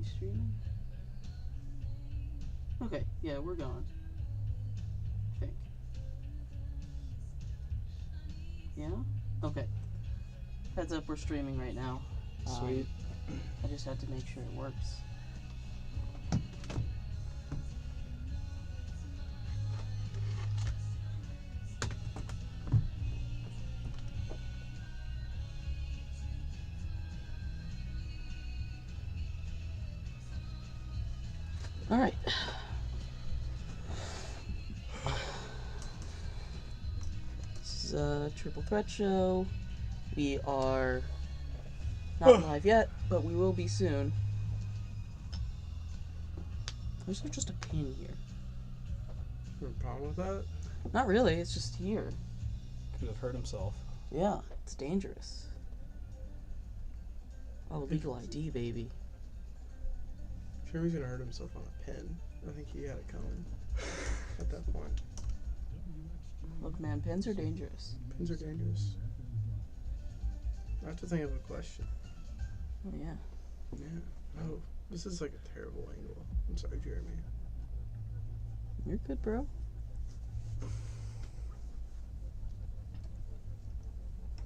we streaming? Okay, yeah, we're going. I think. Yeah? Okay. Heads up, we're streaming right now. Sweet. I just had to make sure it works. Alright. This is a Triple Threat show. We are not live yet, but we will be soon. There's just a pin here. You have a problem with that? Not really, it's just here. Could have hurt himself. Yeah, it's dangerous. Oh, legal ID, baby. Jeremy's gonna hurt himself on a pin. I think he had it coming at that point. Look, man, pins are dangerous. Pins are dangerous. I have to think of a question. Oh, yeah. Yeah. Oh, this is like a terrible angle. I'm sorry, Jeremy. You're good, bro.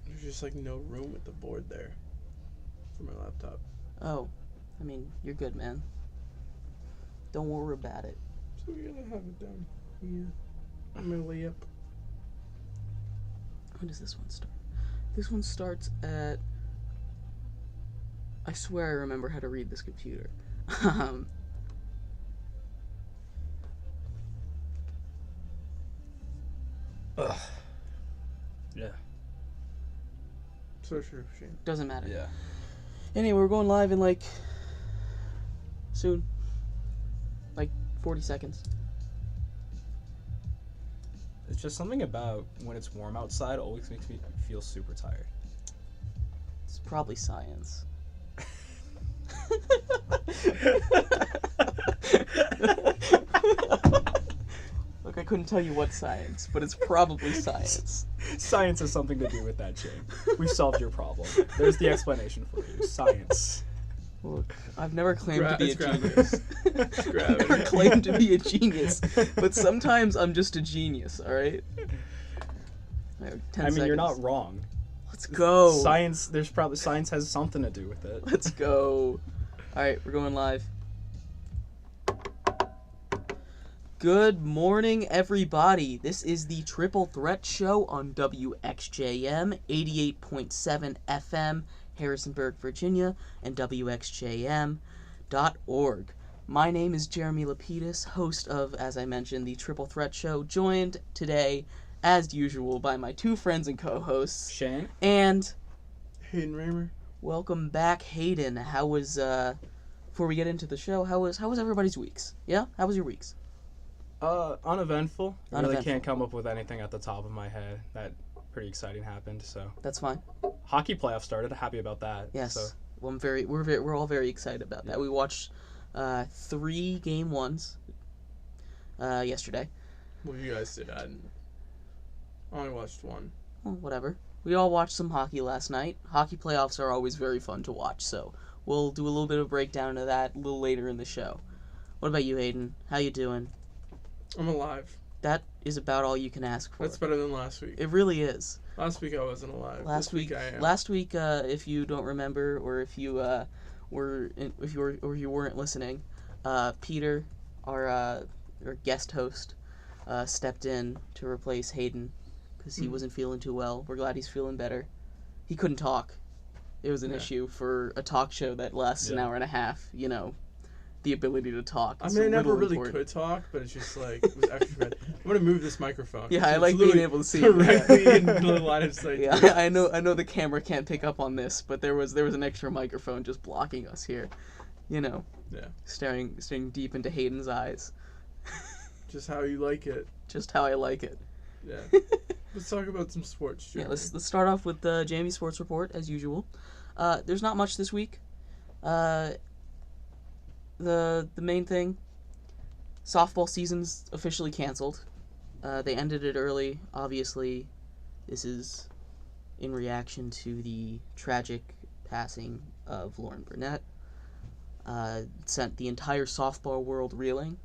There's just like no room with the board there for my laptop. Oh, I mean, you're good, man. Don't worry about it. So we gotta have it down here. I'm gonna lay up. When does this one start? This one starts at... I swear I remember how to read this computer. Ugh. Yeah. So true, Shane. Doesn't matter. Yeah. Anyway, we're going live in like... soon. Like 40 seconds. It's just something about when it's warm outside always makes me feel super tired. It's probably science. Look, I couldn't tell you what science, but it's probably science. Science has something to do with that, Shane. We've solved your problem. There's the explanation for you. Science. Look, I've never claimed to be a It's gravity. genius. It's gravity. I've never claimed to be a genius, but sometimes I'm just a genius, alright? Right, 10 I mean, you're seconds. not wrong. Let's go. Science, there's probably science has something to do with it. Let's go. Alright, we're going live. Good morning, everybody. This is the Triple Threat Show on WXJM 88.7 FM, Harrisonburg, Virginia, and WXJM.org. My name is Jeremy Lapidus, host of, as I mentioned, the Triple Threat Show, joined today, as usual, by my two friends and co-hosts. Shane? And Hayden Raymer. welcome back, Hayden. How was, before we get into the show, how was everybody's weeks? Yeah? How was your weeks? Uneventful. I really Uneventful. can't come up with anything at the top of my head that pretty exciting happened, so. That's fine. Hockey playoffs started. Happy about that. Yes. So. Well, we're all very excited about that. We watched 3 game ones yesterday. Well, you guys did. I only watched one. Well, whatever. We all watched some hockey last night. Hockey playoffs are always very fun to watch, so we'll do a little bit of breakdown of that a little later in the show. What about you, Hayden? How you doing? I'm alive. That is about all you can ask for. That's better than last week. It really is. Last week I wasn't alive. Last This week I am. Last week, if you don't remember, or if you weren't listening, Peter, our guest host, stepped in to replace Hayden because he wasn't feeling too well. We're glad he's feeling better. He couldn't talk. It was an issue for a talk show that lasts an hour and a half. You know, the ability to talk. I is mean, I a never little really important. could talk, but it's just like, it was extra bad. I'm going to move this microphone. Yeah, I It's like being literally able to see it. directly in the line of sight. Yeah, I know the camera can't pick up on this, but there was an extra microphone just blocking us here. You know, Yeah. staring deep into Hayden's eyes. Just how you like it. Just how I like it. Yeah. Let's talk about some sports, Yeah, Jeremy. let's start off with the Jamie Sports Report as usual. There's not much this week. The main thing, softball season's officially canceled. They ended it early. Obviously, this is in reaction to the tragic passing of Lauren Burnett. sent the entire softball world reeling.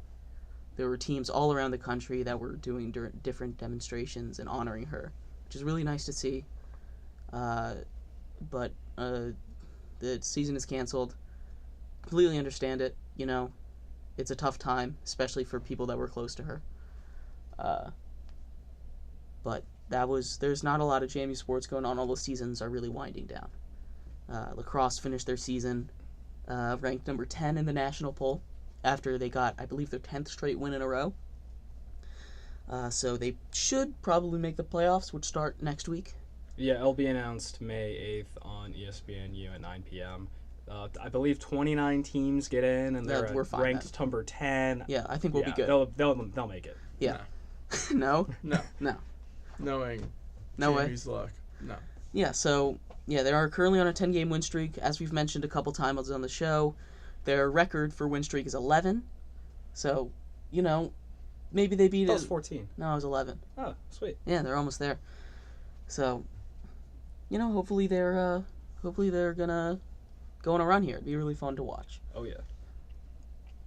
There were teams all around the country that were doing different demonstrations and honoring her, which is really nice to see. But the season is canceled. Completely understand it. It's a tough time, especially for people that were close to her. But there's not a lot of JMU sports going on. All the seasons are really winding down. Lacrosse finished their season ranked number 10 in the national poll after they got, I believe, their 10th straight win in a row. So they should probably make the playoffs, which start next week. Yeah, it'll be announced May 8th on ESPNU at 9 p.m. I believe 29 teams get in, and they're we're fine ranked number 10. Yeah, I think we'll be good. They'll make it. Yeah. No? No. No. Knowing No way. JMU's luck. No. Yeah, so, they are currently on a 10-game win streak. As we've mentioned a couple times on the show, their record for win streak is 11. So, maybe they beat That it. was 14. No, it was 11. Oh, sweet. Yeah, they're almost there. So, hopefully they're gonna go on a run here. It'd be really fun to watch. Oh yeah.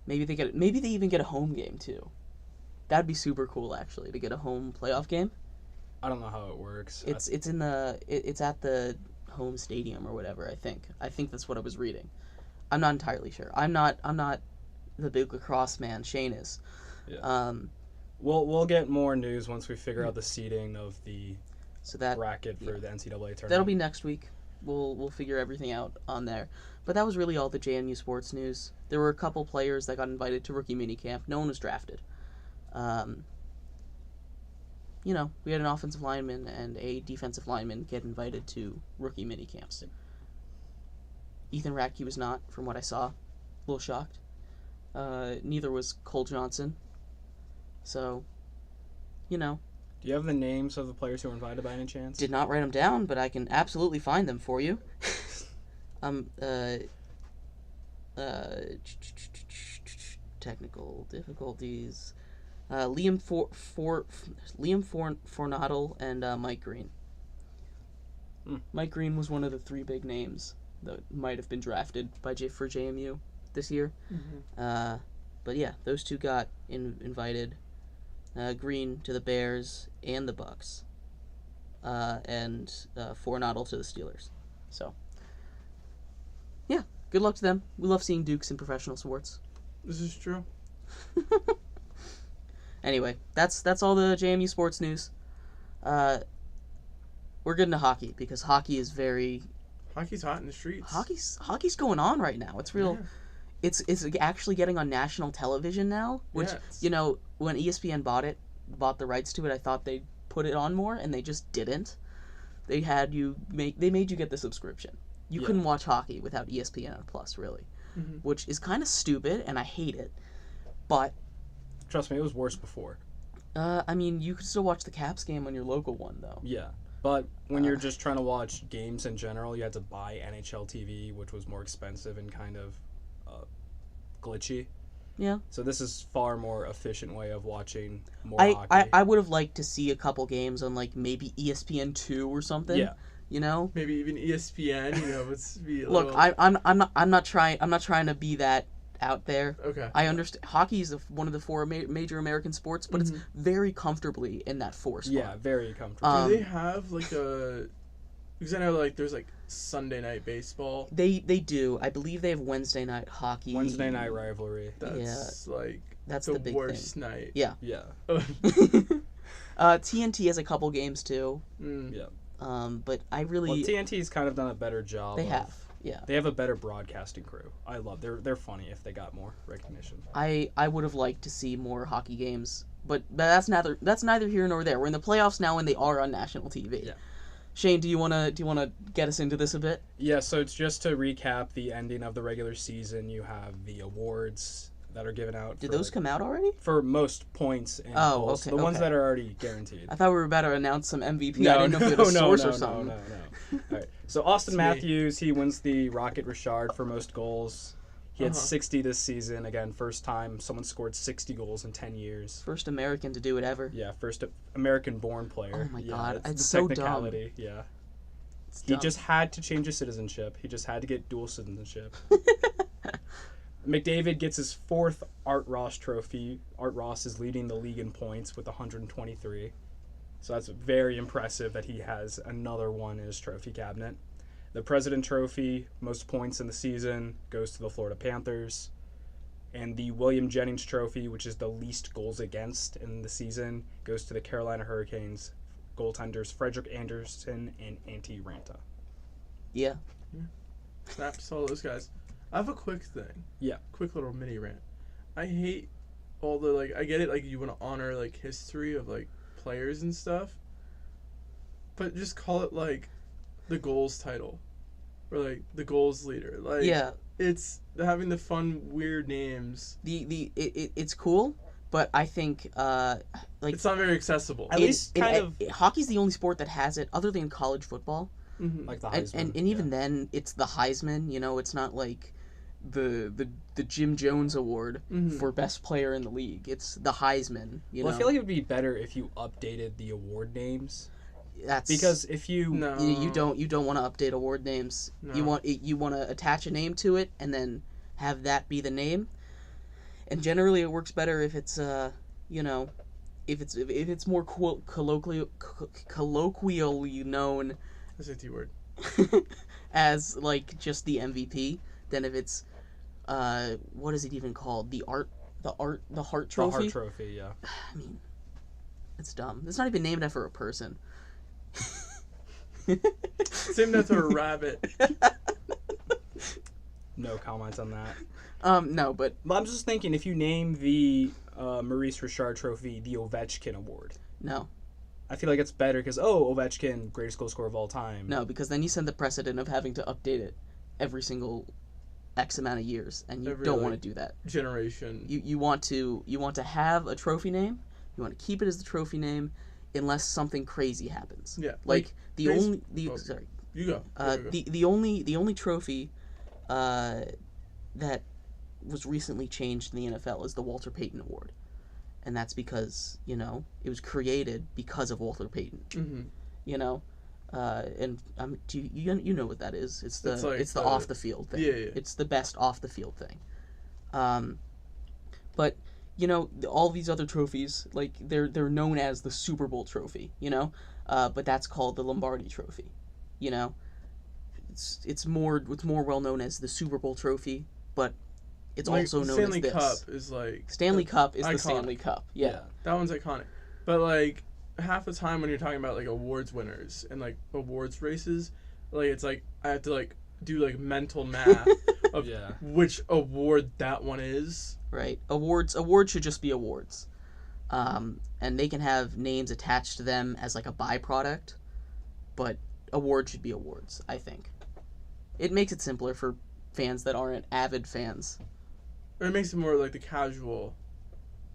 Maybe they even get a home game too. That'd be super cool actually, to get a home playoff game. I don't know how it works. It's at the home stadium or whatever, I think. I think that's what I was reading. I'm not entirely sure. I'm not the big lacrosse man. Shane is. Yeah. We'll get more news once we figure out the seeding of the bracket for the NCAA tournament. That'll be next week. We'll figure everything out on there. But that was really all the JMU sports news. There were a couple players that got invited to rookie minicamp. No one was drafted. We had an offensive lineman and a defensive lineman get invited to rookie minicamps. Ethan Ratke was not, from what I saw. A little shocked. Neither was Cole Johnson. So, Do you have the names of the players who were invited by any chance? Did not write them down, but I can absolutely find them for you. Technical difficulties. Liam Fornadel and Mike Green. Mike Green was one of the three big names that might have been drafted for JMU this year. Mm-hmm. But yeah, those two got invited. Green to the Bears and the Bucks, and Fornadel to the Steelers. So, yeah, good luck to them. We love seeing Dukes in professional sports. This is true. Anyway, that's all the JMU sports news. We're getting to hockey because hockey is Hockey's hot in the streets. Hockey's going on right now. It's real. Yeah. It's actually getting on national television now, which, when ESPN bought the rights to it, I thought they'd put it on more, and they just didn't. They made you get the subscription. You couldn't watch hockey without ESPN Plus, really, which is kind of stupid, and I hate it. But trust me, it was worse before. you could still watch the Caps game on your local one, though. Yeah, but when you're just trying to watch games in general, you had to buy NHL TV, which was more expensive and kind of glitchy. Yeah. So this is far more efficient way of watching more hockey. I would have liked to see a couple games on maybe ESPN2 or something. Yeah. Maybe even ESPN. It's be Look, I'm not trying to be that out there. Okay. I understand hockey is one of the four major American sports, but it's very comfortably in that four spot. Yeah, very comfortable. Do they have because I know there's Sunday night baseball. They do. I believe they have Wednesday night hockey. Wednesday night rivalry. That's that's the the big worst thing. night. Yeah. Yeah. TNT has a couple games too. Yeah. But I really TNT's kind of done a better job. They have. Yeah. They have a better broadcasting crew. I love. They're funny if they got more recognition. I would have liked to see more hockey games, but that's neither here nor there. We're in the playoffs now, and they are on national TV. Yeah. Shane, do you wanna get us into this a bit? Yeah. So it's just to recap the ending of the regular season. You have the awards that are given out. Did those come out already? For most points and goals. okay. The ones that are already guaranteed. I thought we were about to announce some MVP. I didn't know if we had a source or something. No. All right. So Austin Matthews, he wins the Rocket Richard for most goals. He had 60 this season. Again, first time someone scored 60 goals in 10 years. First American to do it ever. Yeah, first American-born player. Oh my God, that's it's the so technicality. Dumb. Yeah. He just had to change his citizenship. He just had to get dual citizenship. McDavid gets his 4th Art Ross trophy. Art Ross is leading the league in points with 123. So that's very impressive that he has another one in his trophy cabinet. The President Trophy, most points in the season, goes to the Florida Panthers. And the William Jennings Trophy, which is the least goals against in the season, goes to the Carolina Hurricanes goaltenders Frederik Andersen and Antti Ranta. Yeah. Snaps to all those guys. I have a quick thing. Yeah. Quick little mini rant. I hate all the, like, I get it, like, you want to honor, like, history of, like, players and stuff. But just call it, like, the goals title. Or, like, the goals leader. Like, Yeah. it's having the fun, weird names. It's cool, but I think like It's not very accessible. At least hockey's the only sport that has it, other than college football. Mm-hmm. like the And, Heisman. and even then, it's the Heisman. You know, it's not like the Jim Jones Award Mhm. for best player in the league. It's the Heisman. You know, I feel like it would be better if you updated the award names. that's Because if you... No. you don't want to update award names. No. You want to attach a name to it and then have that be the name. And generally, it works better if it's you know, if it's more colloquially known SAT word. as like just the MVP than if it's what is it even called? The Hart Trophy. The Hart Trophy, yeah. I mean, it's dumb. It's not even named after a person. Same that to a rabbit. No comments on that. No, but But I'm just thinking, if you name the Maurice Richard Trophy the Ovechkin Award, no, I feel like it's better because, Ovechkin, greatest goal scorer of all time. no, because then you set the precedent of having to update it every single X amount of years, and you Every, don't like, want to do that. Generation. You want to have a trophy name. You want to keep it as the trophy name, unless something crazy happens. Yeah. Like the base- only the oh. sorry You go. Go. the only trophy that was recently changed in the NFL is the Walter Payton Award, and that's because it was created because of Walter Payton. Mm-hmm. You know, and do you know what that is? It's the It's like the off the field thing. Yeah. It's the best off the field thing. But all these other trophies, like they're known as the Super Bowl trophy. But that's called the Lombardi Trophy. It's more well known as the Super Bowl trophy, but it's Like, also known Stanley as this. Cup is like Stanley Cup is the iconic. Stanley Cup. Yeah. That one's iconic. But like half the time when you're talking about like awards winners and like awards races, like it's like I have to like do like mental math of Yeah. which award that one is. Right. Awards should just be awards. And they can have names attached to them as like a byproduct, but awards should be awards, I think. It makes it simpler for fans that aren't avid fans. Or it makes it more like the casual,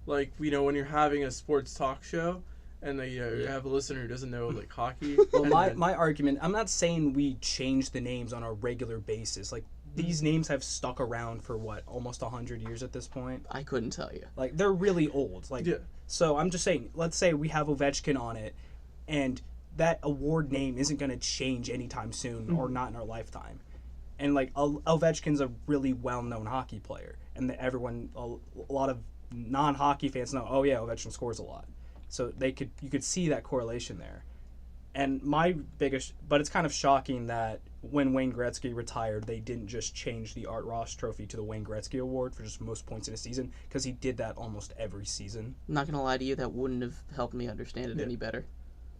like when you're having a sports talk show, and like, you Yeah. have a listener who doesn't know like hockey. Well, and then- my argument, I'm not saying we change the names on a regular basis. Like, these names have stuck around for, almost 100 years at this point? I couldn't tell you. Like, they're really old. Like, Yeah. So I'm just saying, let's say we have Ovechkin on it, and that award name isn't going to change anytime soon, or not in our lifetime. And, like, Ovechkin's a really well-known hockey player, and a lot of non-hockey fans know, oh, yeah, Ovechkin scores a lot. So you could see that correlation there. And but it's kind of shocking that when Wayne Gretzky retired, they didn't just change the Art Ross Trophy to the Wayne Gretzky Award for just most points in a season, because he did that almost every season. I'm not gonna lie to you, that wouldn't have helped me understand it Yeah. any better.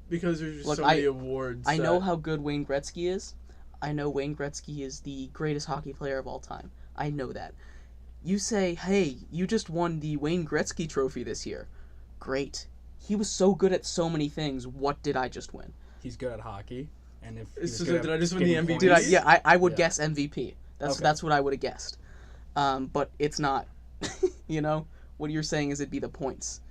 because there's just Look, so many awards. I know that- how good Wayne Gretzky is. I know Wayne Gretzky is the greatest hockey player of all time. I know that. You say, hey, you just won the Wayne Gretzky Trophy this year. Great. He was so good at so many things. What did I just win? He's good at hockey, and if he It's was just good like, at did I just win the getting MVP? points- I would Yeah. guess MVP. Okay. That's what I would have guessed. But it's not. What you're saying is it'd be the points,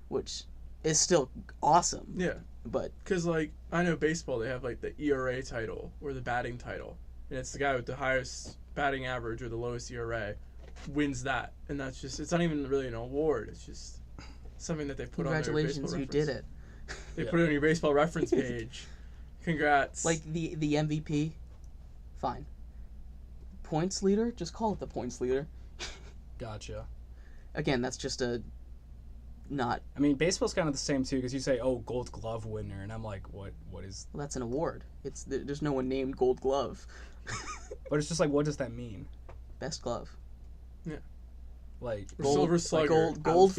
which is still awesome. Yeah, But because like I know baseball, they have like the ERA title or the batting title, and it's the guy with the highest batting average or the lowest ERA wins that, and that's just it's not even really an award. It's just something that they put on their congratulations, baseball you reference. did it. They Yeah. put it on your baseball reference page. Congrats. Like the MVP, fine. Points leader, just call it the points leader. Gotcha. Again, that's just a not. I mean, baseball's kind of the same too, because you say, "Oh, Gold Glove winner," and I'm like, "What? What is?" Well, that's an award. There's no one named Gold Glove. But it's just like, what does that mean? Best glove. Like, Or Silver Slugger. Gold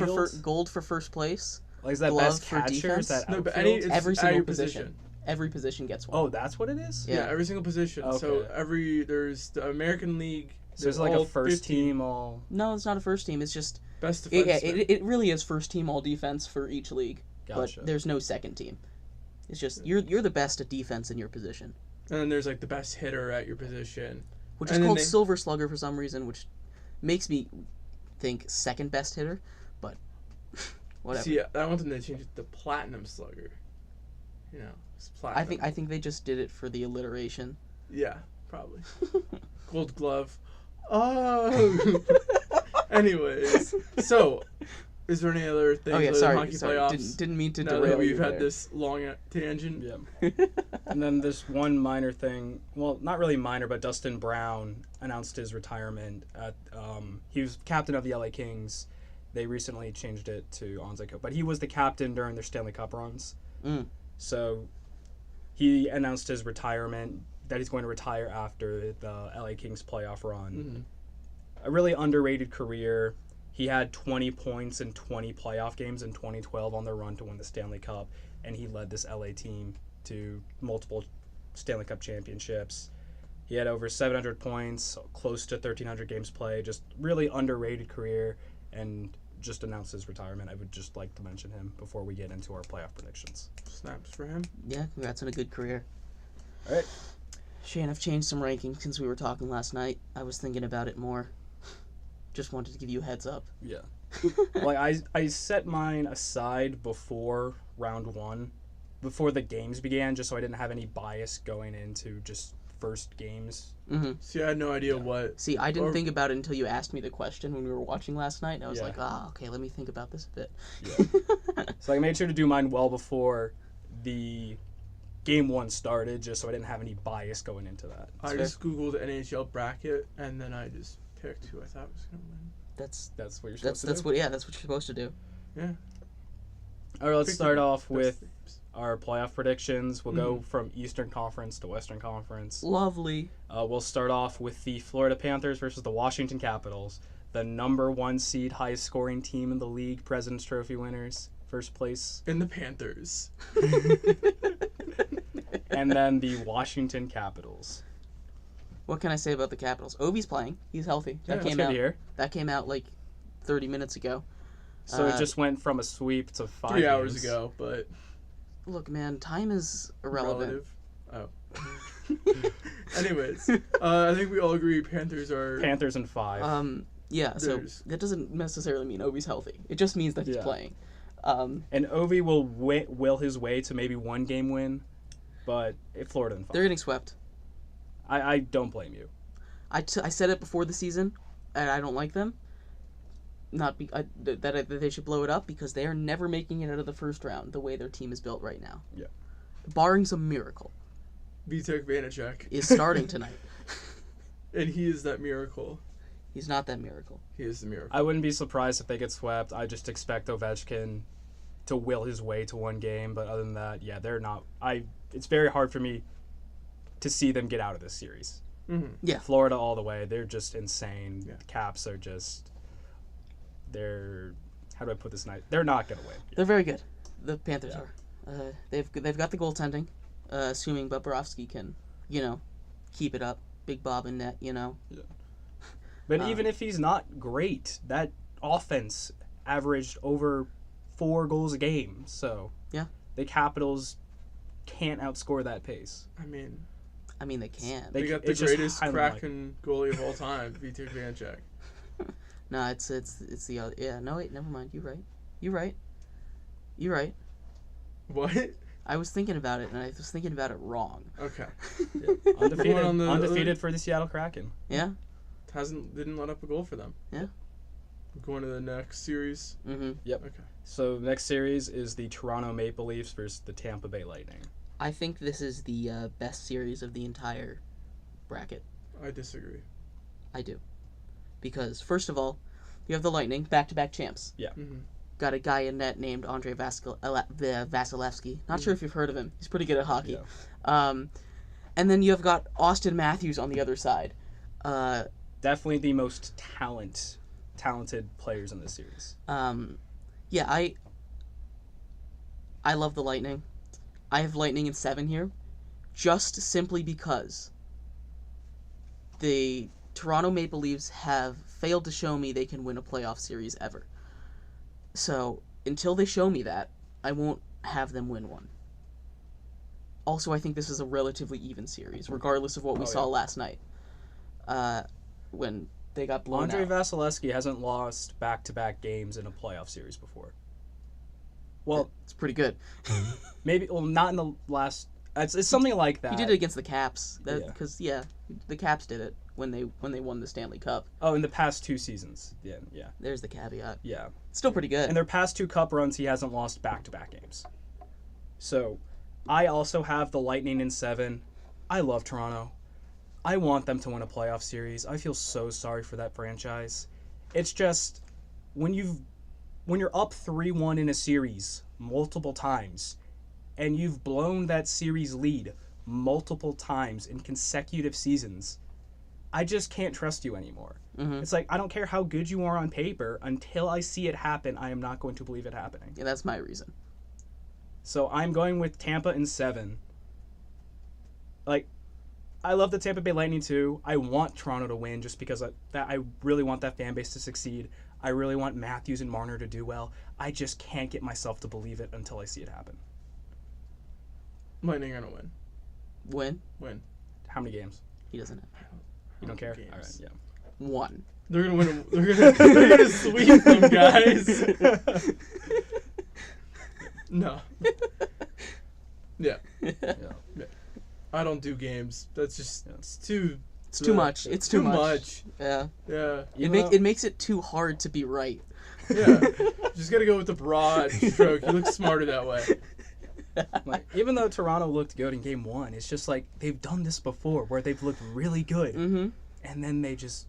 for first place. like is that glove best for catcher? Is defense? that No, but outfield? it's Every at single your position. Every position gets one. Oh, that's what it is. Yeah, Yeah. every single position. So Okay. there's the American League. So there's like all a first 15 team all. No, it's not a first team. It's just best it, defenseman. it really is first team all defense for each league. Gotcha. But there's no second team. It's just you're the best at defense in your position, And then there's like the best hitter at your position. which is And then called they- Silver Slugger for some reason, which makes me think second best hitter. But whatever. See, I want them to change it to Platinum Slugger. You know, it's platinum. I think they just did it for the alliteration. Yeah, probably. Gold Glove. Oh. Anyways, so is there any other things Oh yeah, other than hockey sorry. playoffs? Didn't mean to Now that derail you we've had there. this long tangent. Yeah. And then there's one minor thing. Well, not really minor, but Dustin Brown announced his retirement. He was captain of the LA Kings. They recently changed it to Onzeko, but he was the captain during their Stanley Cup runs. Mm. So he announced his retirement, that he's going to retire after the LA Kings playoff run. Mhm. A really underrated career. He had 20 points in 20 playoff games in 2012 on their run to win the Stanley Cup, and he led this LA team to multiple Stanley Cup championships. He had over 700 points, close to 1,300 games played, just really underrated career, and just announced his retirement. I would just like to mention him before we get into our playoff predictions. Snaps for him. Yeah, congrats on a good career. All right. Shane, I've changed some rankings since we were talking last night. I was thinking about it more. Just wanted to give you a heads up. Yeah. Like I set mine aside before round one, before the games began, just so I didn't have any bias going into just first games. Mm-hmm. See, I had no idea what. See, I didn't Or- think about it until you asked me the question when we were watching last night. I was Yeah. like, okay, let me think about this a bit. So I made sure to do mine well before the game one started, just so I didn't have any bias going into that. I fair. just googled NHL bracket and then I just picked who I thought was gonna win. That's That's what you're supposed that's to do. that's what you're supposed to do. Yeah. All right, let's Pick start the off best with teams. our playoff predictions. We'll go from Eastern Conference to Western Conference. Lovely. We'll start off with the Florida Panthers versus the Washington Capitals, the number one seed, highest scoring team in the league, President's Trophy winners, first place, And the Panthers. and then the Washington Capitals. What can I say about the Capitals? Ovi's playing. He's healthy. Yeah, That That's came good to out. hear. That came out like 30 minutes ago. So Uh, it just went from a sweep to 5 3 hours games. ago, but Look, man, time is irrelevant. relative. Oh. Anyways, I think we all agree Panthers are. Panthers in 5. Yeah. So There's- that doesn't necessarily mean Ovi's healthy. It just means that he's Yeah. playing. And Ovi will will his way to maybe one game win, but Florida in 5. They're getting swept. I don't blame you. I said it before the season, and I don't like them. Not that they should blow it up because they are never making it out of the first round the way their team is built right now. Yeah. Barring some miracle, Vitek Vanacek is starting tonight. and he is that miracle. He's not that miracle. He is the miracle. I wouldn't be surprised if they get swept. I just expect Ovechkin to will his way to one game, but other than that, yeah, they're not. It's very hard for me to see them get out of this series. Mm-hmm. Yeah. Florida all the way. They're just insane. Yeah. The Caps are just. They're. How do I put this night? They're not gonna win. They're very good. The Panthers Yeah. are. They've got the goaltending, assuming Bobrovsky can, keep it up. Big Bob in net, But even if he's not great, that offense averaged over 4 goals a game. So Yeah. the Capitals can't outscore that pace. I mean, they can. They- they got the it's just greatest highly Kraken goalie of all time, Vitek Vanacek. No, it's the other. Yeah, no wait, never mind. You're right. What? I was thinking about it, and I was thinking about it wrong. Okay. Undefeated, Going on the undefeated for the Seattle Kraken. Yeah. Didn't let up a goal for them. Yeah. Going to the next series. Mm-hmm. Okay. So the next series is the Toronto Maple Leafs versus the Tampa Bay Lightning. I think this is the best series of the entire bracket. I disagree. I do. Because, first of all, You have the Lightning, back-to-back champs. Mhm. Got a guy in net named Andrei Vasilevsky. Not sure if you've heard of him. He's pretty good at hockey. Yeah. And then you have got Austin Matthews on the other side. Definitely the most talented players in this series. Yeah, I love the Lightning. I have Lightning in 7 here, just simply because the Toronto Maple Leafs have failed to show me they can win a playoff series ever. So, until they show me that, I won't have them win one. Also, I think this is a relatively even series, regardless of what we saw last night. When they got blown Andrei out. Vasilevsky hasn't lost back-to-back games in a playoff series before. Well, It's pretty good. maybe. Well, not in the last. It's something like that. He did it against the Caps. Yeah. Because, the Caps did it when they won the Stanley Cup. Oh, in the past 2 seasons. Yeah. There's the caveat. Yeah. Still pretty good. In their past 2 cup runs, he hasn't lost back-to-back games. So, I also have the Lightning in 7. I love Toronto. I want them to win a playoff series. I feel so sorry for that franchise. It's just when you're up 3-1 in a series multiple times and you've blown that series lead multiple times in consecutive seasons, I just can't trust you anymore. Mhm. It's like, I don't care how good you are on paper, until I see it happen, I am not going to believe it happening. Yeah, that's my reason. So I'm going with Tampa in 7. Like, I love the Tampa Bay Lightning too. I want Toronto to win just because I really want that fan base to succeed. I really want Matthews and Marner to do well. I just can't get myself to believe it until I see it happen. Lightning are gonna win. Win? How many games? He doesn't have You don't care? Games. All right, yeah. 1. They're gonna win. They're gonna sweep them, guys. No. Yeah. I don't do games. That's just it's too. It's too much. It's too much. Yeah. Yeah. It makes it too hard to be right. Yeah. Just gotta go with the broad stroke. You look smarter that way. Like, even though Toronto looked good in Game 1, it's just like they've done this before where they've looked really good Mm-hmm. and then they just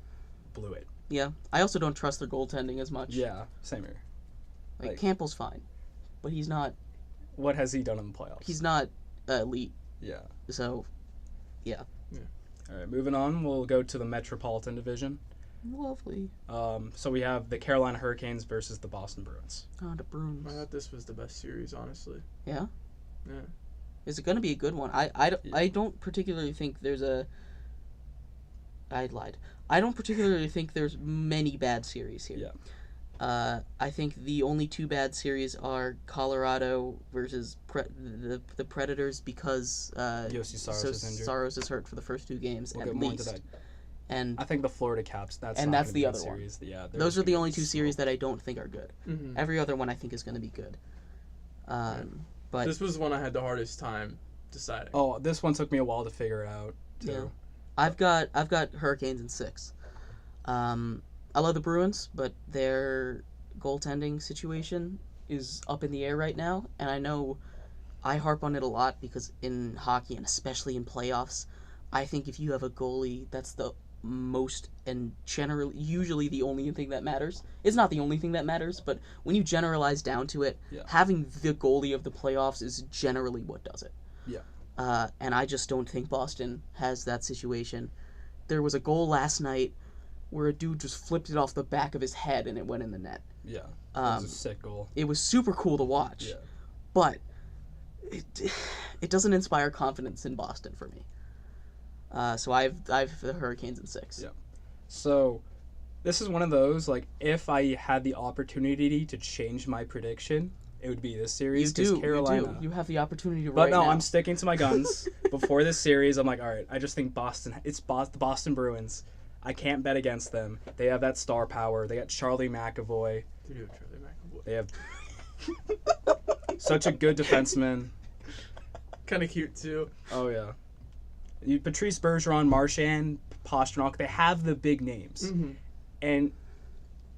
blew it. Yeah. I also don't trust their goaltending as much. Yeah, same here. Like, like- Campbell's fine, but he's not. What has he done in the playoffs? He's not elite. Yeah. So, All right, moving on, we'll go to the Metropolitan Division. lovely. So we have the Carolina Hurricanes versus the Boston Bruins. Oh, the Bruins. I thought this was the best series, honestly. Yeah. Yeah. Is it going to be a good one? I don't particularly think there's a. I lied. I don't particularly think there's many bad series here. Yeah. I think the only 2 bad series are Colorado versus the Predators because Yossi Saros is injured. Saros is hurt for the first 2 games We'll at get more into least. that. And I think the Florida Caps. That's And not that's gonna be the a other one. series. Yeah, those are the only 2 series that I don't think are good. Mm-hmm. Every other one I think is going to be good. But This was one I had the hardest time deciding. Oh, this one took me a while to figure out too. Yeah. I've got Hurricanes in 6. I love the Bruins, but their goaltending situation is up in the air right now, and I know I harp on it a lot because in hockey and especially in playoffs, I think if you have a goalie that's the most and usually the only thing that matters. It's not the only thing that matters, but when you generalize down to it, Yeah. having the goalie of the playoffs is generally what does it. Yeah. And I just don't think Boston has that situation. There was a goal last night where a dude just flipped it off the back of his head and it went in the net. Yeah. That was a sick goal. It was super cool to watch, Yeah. but it doesn't inspire confidence in Boston for me. So I've the Hurricanes in 6. Yeah. So, this is one of those, like, if I had the opportunity to change my prediction, it would be this series. You 'cause do. Carolina. You have the opportunity But right no, now. I'm sticking to my guns. Before this series, I'm like, all right, I just think the Boston Bruins. I can't bet against them. They have that star power. They got Charlie McAvoy. They do have Charlie McAvoy. They have such a good defenseman. Kind of cute too. Oh, yeah. Patrice Bergeron, Marchand, Pastrnak, they have the big names. Mm-hmm. And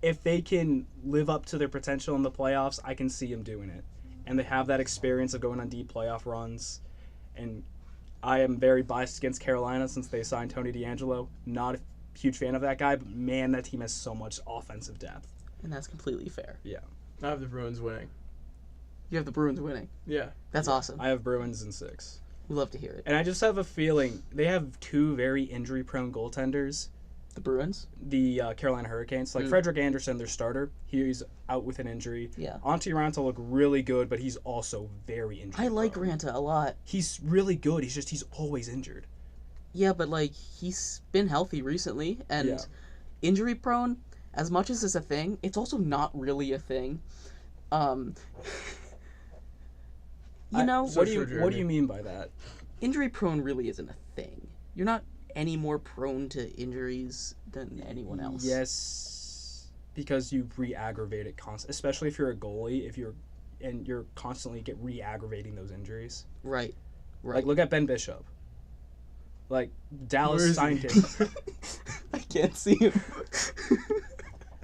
if they can live up to their potential in the playoffs, I can see them doing it. And they have that experience of going on deep playoff runs. And I am very biased against Carolina since they signed Tony DeAngelo. Not huge fan of that guy, but man, that team has so much offensive depth. And that's completely fair. I have the Bruins winning. You have the Bruins winning. Yeah. That's awesome. I have Bruins in 6. We love to hear it. And I just have a feeling they have 2 very injury-prone goaltenders. The Bruins? The Carolina Hurricanes. Like, Frederik Andersen, their starter, he's out with an injury. Yeah. Antti Ranta look really good, but he's also very injured. I like Ranta a lot. He's really good. He's always injured. Yeah, but, like, he's been healthy recently, and Yeah. injury prone, as much as it's a thing, it's also not really a thing. You know, So What do sure, you Jeremy. mean by that? injury prone really isn't a thing. You're not any more prone to injuries than anyone else. Yes, because you re-aggravate it constantly, especially if you're a goalie. You're constantly re-aggravating those injuries. Right. Like, look at Ben Bishop. Like, Where Dallas is signed he? him. I can't see him.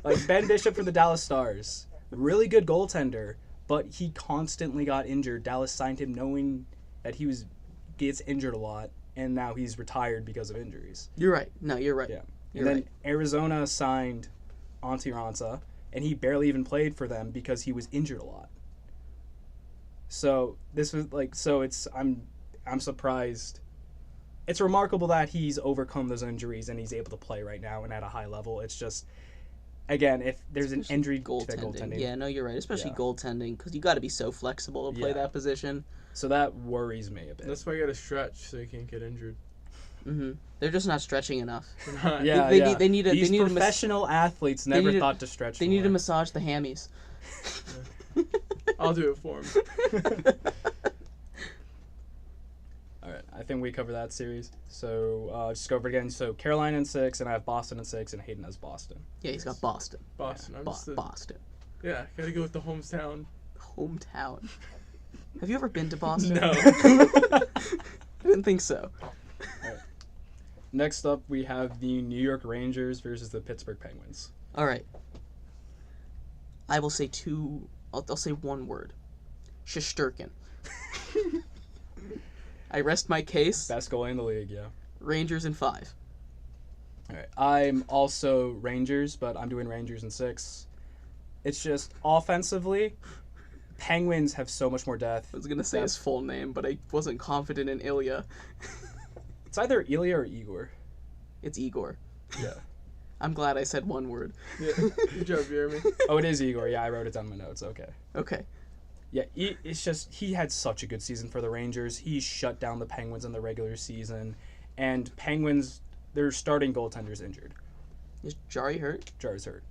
Like, Ben Bishop for the Dallas Stars. Really good goaltender, but he constantly got injured. Dallas signed him knowing that gets injured a lot, and now he's retired because of injuries. You're right. No, you're right. Yeah. You're And then right. Arizona signed Antti Ranta, and he barely even played for them because he was injured a lot. So this was I'm surprised. It's remarkable that he's overcome those injuries and he's able to play right now and at a high level. It's just, again, if there's an injury to that goaltending, Yeah, no, you're right. Especially Yeah. goaltending, because you got to be so flexible to play Yeah. that position. so that worries me a bit. That's why you gotta stretch so you can't get injured. They're just not stretching enough. Yeah, They yeah. need a- These they need a mas- professional athletes never need a- thought to stretch. They need to more. massage the hammies. I'll do it for him. All right, I think we covered that series. So just go over it again. So Carolina in 6, and I have Boston in 6, and Hayden has Boston. Yeah, he's got Boston. Boston. I'm just Boston. yeah, gotta go with the hometown. Hometown. Have you ever been to Boston? No. I didn't think so. Next up, we have the New York Rangers versus the Pittsburgh Penguins. All right. I will say I'll say one word. Shesterkin. I rest my case. Best goalie in the league, yeah. Rangers in 5. All right, I'm also Rangers, but I'm doing Rangers in 6. It's just offensively, Penguins have so much more depth. I was gonna say his full name, but I wasn't confident in Ilya. It's either Ilya or Igor. It's Igor. Yeah. I'm glad I said one word. Yeah. Good job, Jeremy. Oh, it is Igor. Yeah, I wrote it down in my notes. Okay. Okay. Yeah, it's just he had such a good season for the Rangers. He shut down the Penguins in the regular season, and Penguins, their starting goaltender's injured. Is Jari hurt? Jar's hurt.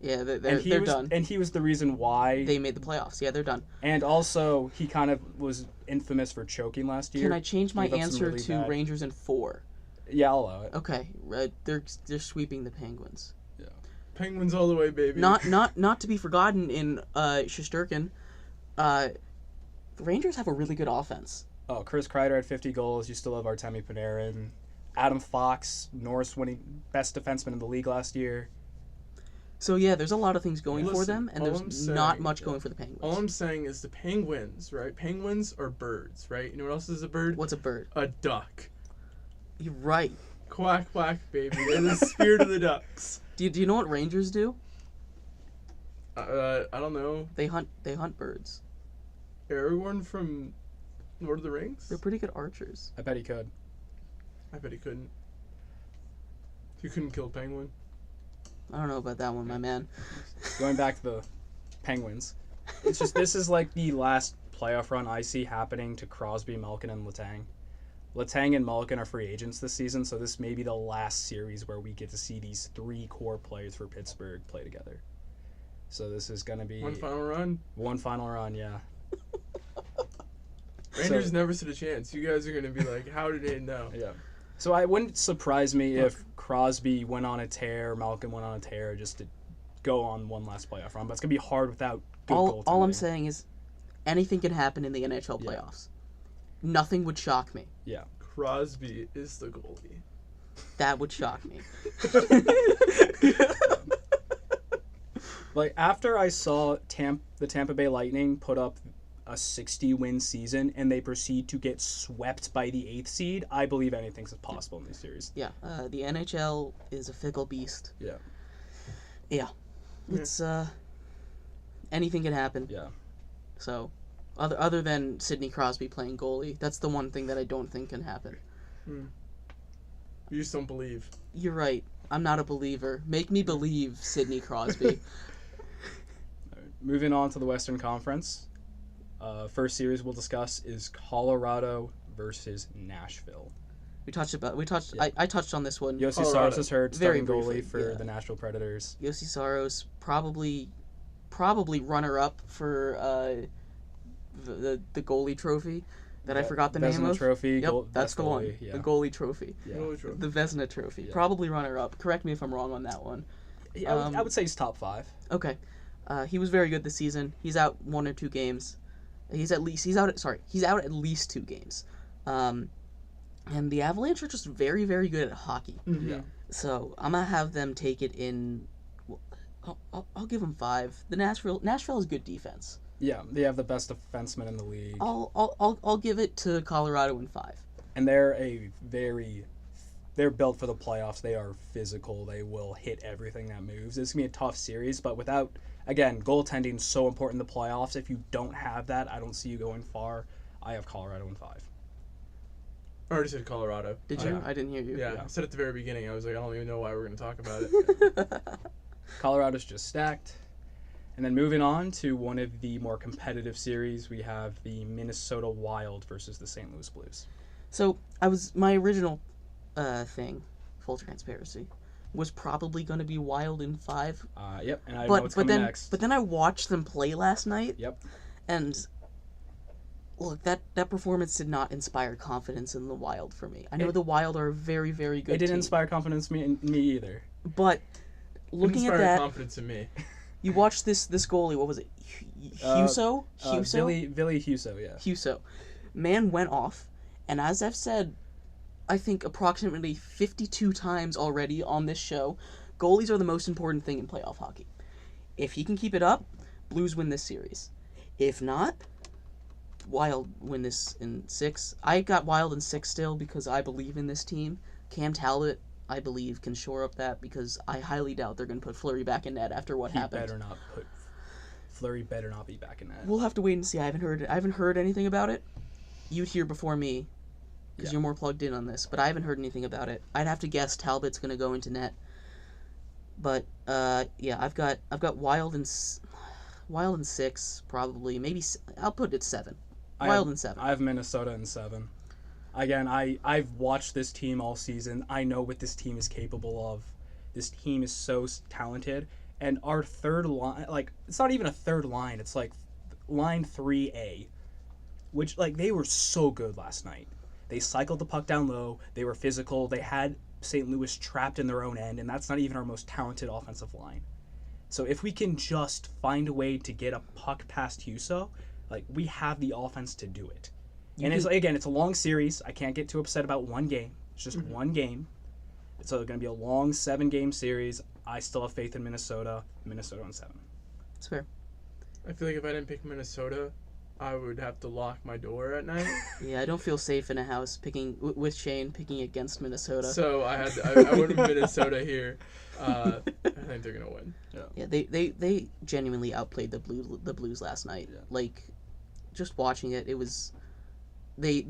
Yeah, they're was, done. And he was the reason why. They made the playoffs. Yeah, they're done. And also, he kind of was infamous for choking last year. Can I change my Gave up some answer really to bad- Rangers in 4? Yeah, I'll allow it. Okay, they're sweeping the Penguins. Penguins all the way, baby. Not to be forgotten in Shesterkin. The Rangers have a really good offense. Oh, Chris Kreider had 50 goals. You still have Artemi Panarin. Adam Fox, Norris winning best defenseman in the league last year. So yeah, there's a lot of things going for Listen, them, and all there's I'm not saying- much going for the Penguins. All I'm saying is the Penguins, right? Penguins are birds, right? You know what else is a bird? What's a bird? A duck. You're right. Quack, quack, baby. They're the spirit of the ducks. Do you know what Rangers do? I don't know. They hunt birds. Aragorn from Lord of the Rings? They're pretty good archers. I bet he could. I bet he couldn't. He couldn't kill a penguin. I don't know about that one, my man. Going back to the Penguins, it's just this is like the last playoff run I see happening to Crosby, Malkin, and Letang. Letang and Malkin are free agents this season, so this may be the last series where we get to see these 3 core players for Pittsburgh play together. So this is going to be One final run. one final run, yeah. Rangers So- never stood a chance. You guys are going to be like, how did they know? Yeah. So it wouldn't surprise me if Crosby went on a tear, Malkin went on a tear, just to go on one last playoff run. But it's going to be hard without good All I'm goaltending. saying is anything can happen in the NHL Yeah. playoffs. Nothing would shock me. Crosby is the goalie. That would shock me. Like, after I saw the Tampa Bay Lightning put up a 60-win season and they proceed to get swept by the 8th seed, I believe anything's possible in this series. Yeah, the NHL is a fickle beast. Yeah. Yeah. It's, anything can happen. Yeah. So, other than Sidney Crosby playing goalie, that's the one thing that I don't think can happen. You just don't believe. You're right. I'm not a believer. Make me believe, Sidney Crosby. Moving on to the Western Conference. First series we'll discuss is Colorado versus Nashville. Yeah. I touched on this one. Yossi Colorado. Saros is hurt, Very starting briefly, goalie for yeah. the Nashville Predators. Yossi Saros probably runner-up for the goalie trophy that I forgot the name Vezina of. Trophy. Yep, that's best the one. goalie, yeah. The goalie trophy. Yeah. Really true. The Vezina trophy. Yeah. Probably runner-up. Correct me if I'm wrong on that one. Yeah, I would say he's top 5. Okay. He was very good this season. He's out 1 or 2 games. He's out at least 2 games. And the Avalanche are just very, very good at hockey. Yeah. So I'm gonna have them take it in. I'll give them 5. The Nashville is good defense. Yeah, they have the best defenseman in the league. I'll give it to Colorado in 5. And they're built for the playoffs. They are physical. They will hit everything that moves. It's going to be a tough series, but without, again, goaltending is so important in the playoffs. If you don't have that, I don't see you going far. I have Colorado in 5. I already said Colorado. Did you? I didn't hear you. Yeah, Yeah. I said at the very beginning. I was like, I don't even know why we're going to talk about it. Colorado's just stacked. And then moving on to one of the more competitive series, we have the Minnesota Wild versus the St. Louis Blues. So my original thing, full transparency, was probably going to be Wild in 5. Yep, and I know what's coming next. But then I watched them play last night. Yep. And look, that performance did not inspire confidence in the Wild for me. I know the Wild are a very, very good It didn't team, inspire confidence in me either. but looking at Inspired that, confidence in me. you watched this goalie. What was it? Huso? Billy Huso, yeah. Huso. Man went off, and as I've said, I think approximately 52 times already on this show, goalies are the most important thing in playoff hockey. If he can keep it up, Blues win this series. If not, Wild win this in 6. I got Wild in 6 still because I believe in this team. Cam Talbot, I believe, can shore up that because I highly doubt they're going to put Fleury back in net after what happened. Fleury better not be back in net. We'll have to wait and see. I haven't heard anything about it. You'd hear before me because you're more plugged in on this, but I haven't heard anything about it. I'd have to guess Talbot's going to go into net. But yeah, I've got Wild in 6 probably. Maybe I'll put it 7. Wild in 7. I have Minnesota in 7. Again, I've watched this team all season. I know what this team is capable of. This team is so talented. And our third line, like, it's not even a third line. It's like line 3A, which, like, they were so good last night. They cycled the puck down low. They were physical. They had St. Louis trapped in their own end, and that's not even our most talented offensive line. So if we can just find a way to get a puck past Huso, like, we have the offense to do it. And it's, again, it's a long series. I can't get too upset about one game. It's just one game. It's going to be a long 7-game series. I still have faith in Minnesota. Minnesota on 7. That's fair. I feel like if I didn't pick Minnesota, I would have to lock my door at night. Yeah, I don't feel safe in a house picking with Shane picking against Minnesota. So I went with Minnesota here. I think they're gonna win. Yeah, they genuinely outplayed the Blues last night. Yeah. Like, just watching it, it was they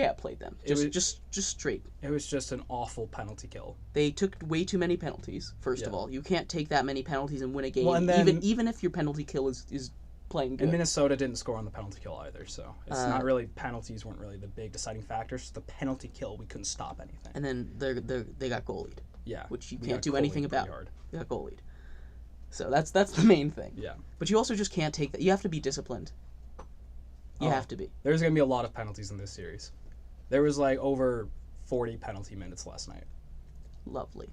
outplayed them. Just straight. It was just an awful penalty kill. They took way too many penalties. First of Yeah. all, you can't take that many penalties and win a game. Well, and then- even if your penalty kill is playing good. And Minnesota didn't score on the penalty kill either, so it's not really, penalties weren't really the big deciding factors. It's the penalty kill, we couldn't stop anything. And then they got goalied, Yeah. which you we can't got do goalied anything pretty about. hard. They got goalied. So that's the main thing. Yeah. But you also just can't take that. You have to be disciplined. You Oh. have to be. There's going to be a lot of penalties in this series. There was like over 40 penalty minutes last night. Lovely.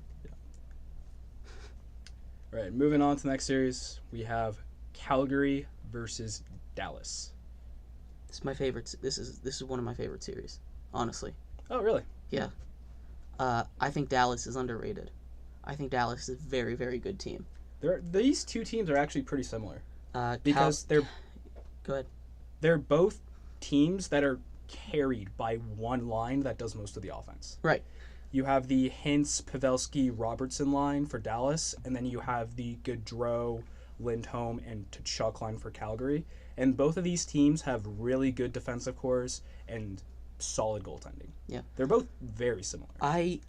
All right, moving on to the next series, we have Calgary versus Dallas. This is my favorite. This is one of my favorite series, honestly. Oh, really? Yeah. I think Dallas is underrated. I think Dallas is a very, very good team. These two teams are actually pretty similar Cal- because they're Go ahead. they're both teams that are carried by one line that does most of the offense. Right. You have the Hintz, Pavelski, Robertson line for Dallas, and then you have the Gaudreau, Lindholm, and Tkachuk line for Calgary. And both of these teams have really good defensive cores and solid goaltending. Yeah. They're both very similar. I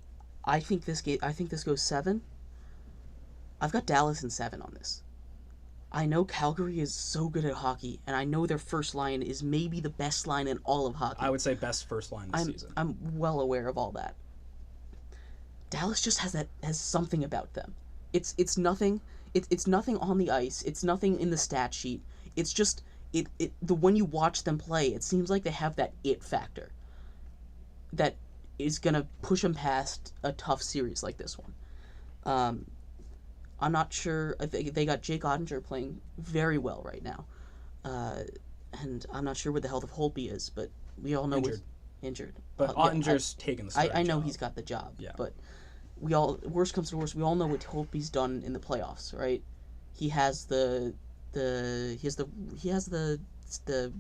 think this goes 7. I've got Dallas in 7 on this. I know Calgary is so good at hockey, and I know their first line is maybe the best line in all of hockey. I would say best first line this season. I'm well aware of all that. Dallas just has something about them. It's nothing. It's nothing on the ice. It's nothing in the stat sheet. It's just when you watch them play, it seems like they have that it factor that is gonna push them past a tough series like this one. I'm not sure. I think they got Jake Ottinger playing very well right now, and I'm not sure where the health of Holtby is, but we all know injured. But Ottinger's taken the starting I know job. he's got the job. Yeah. But we all, worst comes to worst, we all know what Holtby's done in the playoffs, right? He has the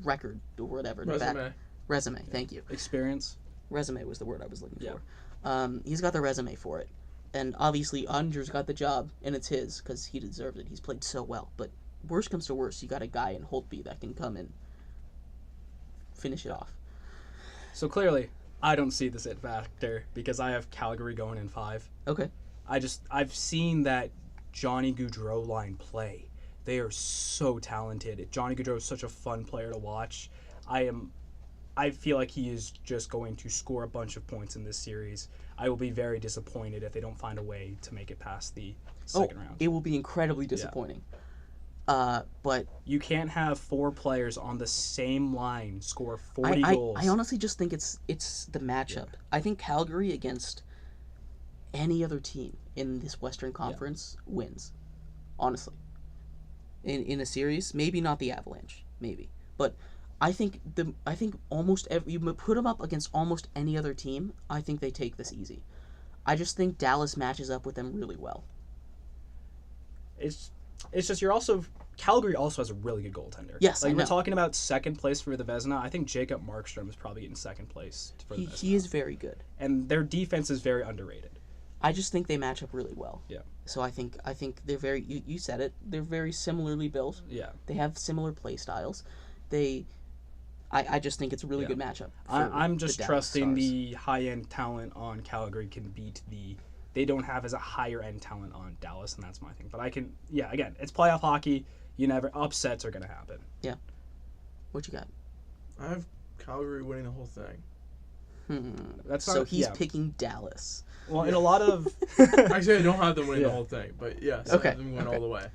record or whatever. Resume. Thank you. Experience. Resume was the word I was looking Yeah. for. He's got the resume for it. And obviously, Ottinger's got the job, and it's his, because he deserved it. He's played so well. But worst comes to worst, you got a guy in Holtby that can come and finish it off. So clearly, I don't see this it factor because I have Calgary going in 5. Okay. I've seen that Johnny Gaudreau line play. They are so talented. Johnny Gaudreau is such a fun player to watch. I feel like he is just going to score a bunch of points in this series. I will be very disappointed if they don't find a way to make it past the second round. It will be incredibly disappointing. But you can't have 4 players on the same line score 40 goals. I honestly just think it's the matchup. Yeah. I think Calgary against any other team in this Western Conference wins. Honestly. In a series, maybe not the Avalanche, maybe. But I think almost you put them up against almost any other team, I think they take this easy. I just think Dallas matches up with them really well. It's just Calgary also has a really good goaltender. Yes, we're talking about second place for the Vezina. I think Jacob Markstrom is probably getting second place for the Vezina. He is very good, and their defense is very underrated. I just think they match up really well. Yeah. So I think they're very. You said it. They're very similarly built. Yeah. They have similar play styles. I just think it's a really good matchup. I'm just trusting the high-end talent on Calgary can beat they don't have as a higher-end talent on Dallas, and that's my thing. But again, it's playoff hockey. Upsets are going to happen. Yeah. What you got? I have Calgary winning the whole thing. He's picking Dallas. Well, in a lot of... Actually, I don't have them winning the whole thing, but yes, I have them win all the way.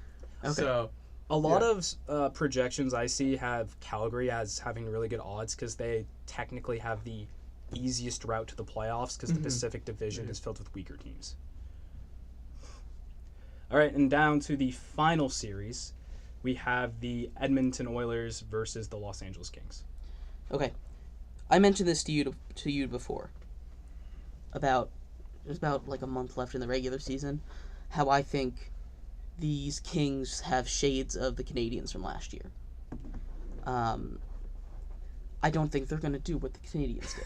Okay. So... A lot of projections I see have Calgary as having really good odds because they technically have the easiest route to the playoffs because the Pacific Division is filled with weaker teams. All right, and down to the final series, we have the Edmonton Oilers versus the Los Angeles Kings. Okay, I mentioned this to you before. There's about like a month left in the regular season. How I think these Kings have shades of the Canadians from last year. I don't think they're going to do what the Canadians did.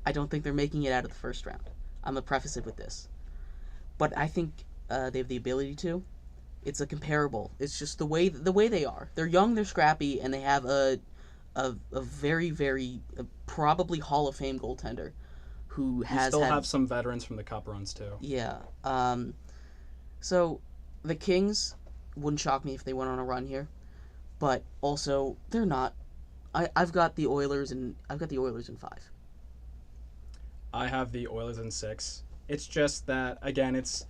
I don't think they're making it out of the first round. I'm going to preface it with this. But I think they have the ability to. It's a comparable. It's just the way they are. They're young, they're scrappy, and they have a very, very probably Hall of Fame goaltender who has have some veterans from the Cup runs too. Yeah. So the Kings wouldn't shock me if they went on a run here, but also they're not. I've got the Oilers in 5. I have the Oilers in 6. It's just that again, it's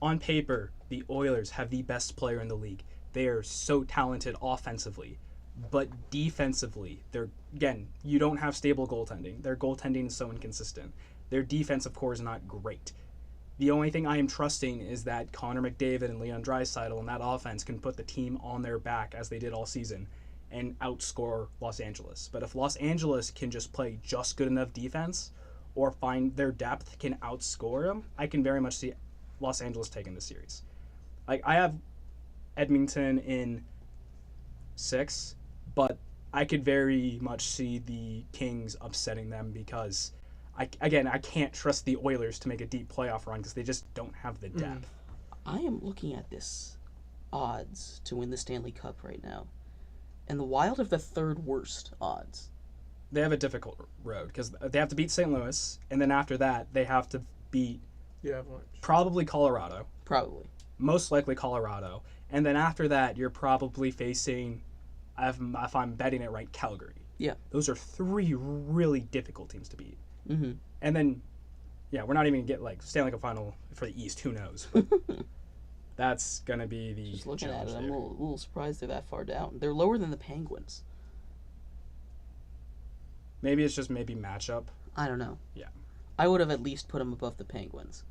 on paper the Oilers have the best player in the league. They are so talented offensively, but defensively, you don't have stable goaltending. Their goaltending is so inconsistent. Their defensive core is not great. The only thing I am trusting is that Connor McDavid and Leon Draisaitl and that offense can put the team on their back as they did all season and outscore Los Angeles. But if Los Angeles can just play just good enough defense or find their depth can outscore them, I can very much see Los Angeles taking the series. I have Edmonton in 6, but I could very much see the Kings upsetting them because, I can't trust the Oilers to make a deep playoff run because they just don't have the depth. I am looking at this odds to win the Stanley Cup right now, and the Wild have the third worst odds. They have a difficult road because they have to beat St. Louis, and then after that they have to beat The Avalanche. probably Colorado, Probably. most likely Colorado, and then after that you're probably facing, if I'm betting it right, Calgary. Yeah. Those are 3 really difficult teams to beat. Mm-hmm. And then, yeah, we're not even gonna get like Stanley Cup final for the East. Who knows? But that's gonna be the Just looking at challenge it, I'm there. a little surprised they're that far down. They're lower than the Penguins. Maybe it's just matchup. I don't know. Yeah. I would have at least put them above the Penguins.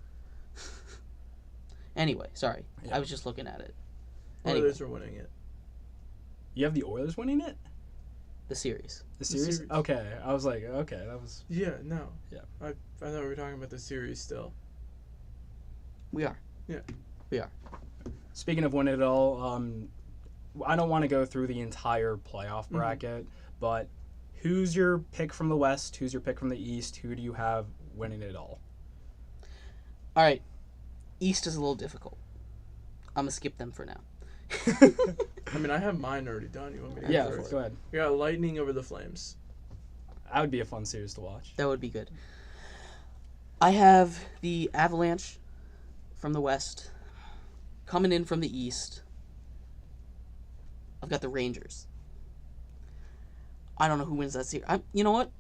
Anyway, sorry. Yeah. I was just looking at it. Anyway, Oilers are winning it. You have the Oilers winning it. the series. The series? series. Okay, I was like, okay, that was. Yeah, no. Yeah. I thought we were talking about the series still. We are. Speaking of winning it all, I don't want to go through the entire playoff bracket, but who's your pick from the West? Who's your pick from the East? Who do you have winning it all? All right. East is a little difficult. I'm going to skip them for now. I mean, I have mine already done. You want me to Yeah, go first? go ahead. We got Lightning over the Flames. That would be a fun series to watch. That would be good. I have the Avalanche from the West. Coming in from the East, I've got the Rangers. I don't know who wins that series. You know what?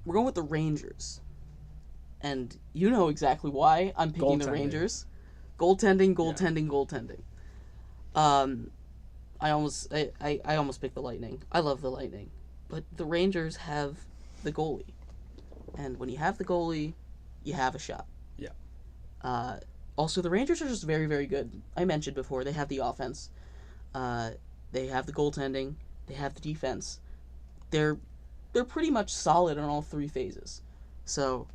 We're going with the Rangers. And you know exactly why I'm picking the Goaltending. Rangers. Goaltending. I almost picked the Lightning. I love the Lightning. But the Rangers have the goalie. And when you have the goalie, you have a shot. Yeah. Also, the Rangers are just very, very good. I mentioned before, they have the offense. They have the goaltending. They have the defense. They're pretty much solid on all 3 phases. So,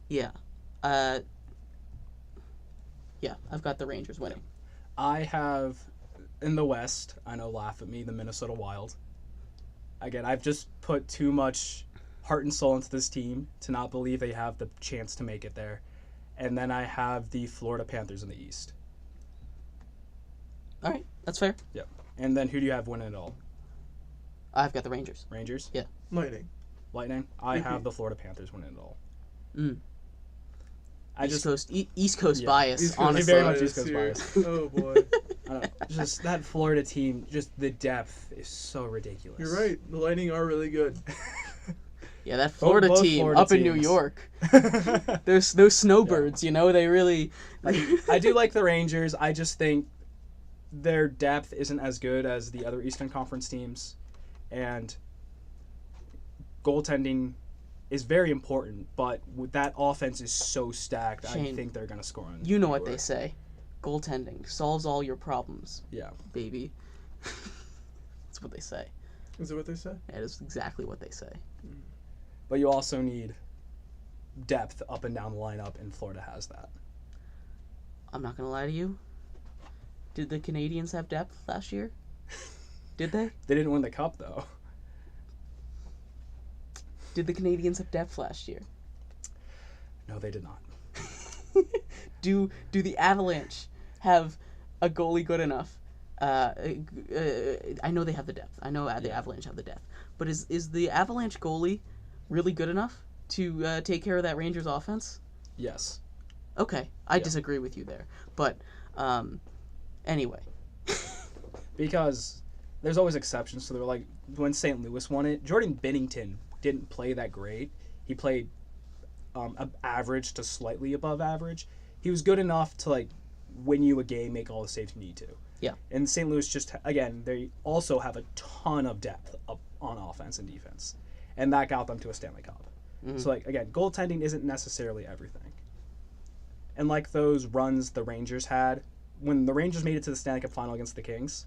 yeah. I've got the Rangers winning. I have, in the West, I know, laugh at me, the Minnesota Wild. Again, I've just put too much heart and soul into this team to not believe they have the chance to make it there. And then I have the Florida Panthers in the East. All right, that's fair. Yep. And then who do you have winning it all? I've got the Rangers. Rangers? Lightning. Lightning? I Mhm. have the Florida Panthers winning it all. Mm. I East just Coast Yeah. bias, East Coast honestly. very much bias East Coast here. bias. Oh boy. I don't know, just that Florida team, just the depth is so ridiculous. You're right. The Lightning are really good. Yeah, that Florida both team Florida up in New teams. York. There's those snowbirds, you know, they really... I do like the Rangers. I just think their depth isn't as good as the other Eastern Conference teams, and goaltending is very important. But with that offense is so stacked, I Shane, think they're gonna score on. You know what New they York. say. Goaltending solves all your problems, Yeah. baby. That's what they say. Is that what they said? That is exactly what they say. But you also need depth up and down the lineup, and Florida has that. I'm not going to lie to you. Did the Canadians have depth last year? Did they? They didn't win the cup though. Did the Canadians have depth last year? No, they did not. Do the Avalanche have a goalie good enough? I know they have the depth. I know the Avalanche have the depth. But is the Avalanche goalie really good enough to take care of that Rangers offense? Yes. Okay, I Yeah. disagree with you there. But anyway. Because there's always exceptions. So they're like when St. Louis won it, Jordan Binnington didn't play that great. He played average to slightly above average. He was good enough to like win you a game, make all the saves you need to. Yeah. And St. Louis just again they also have a ton of depth up on offense and defense, and that got them to a Stanley Cup. Mhm. So like again, goaltending isn't necessarily everything. And like those runs the Rangers had, when the Rangers made it to the Stanley Cup final against the Kings,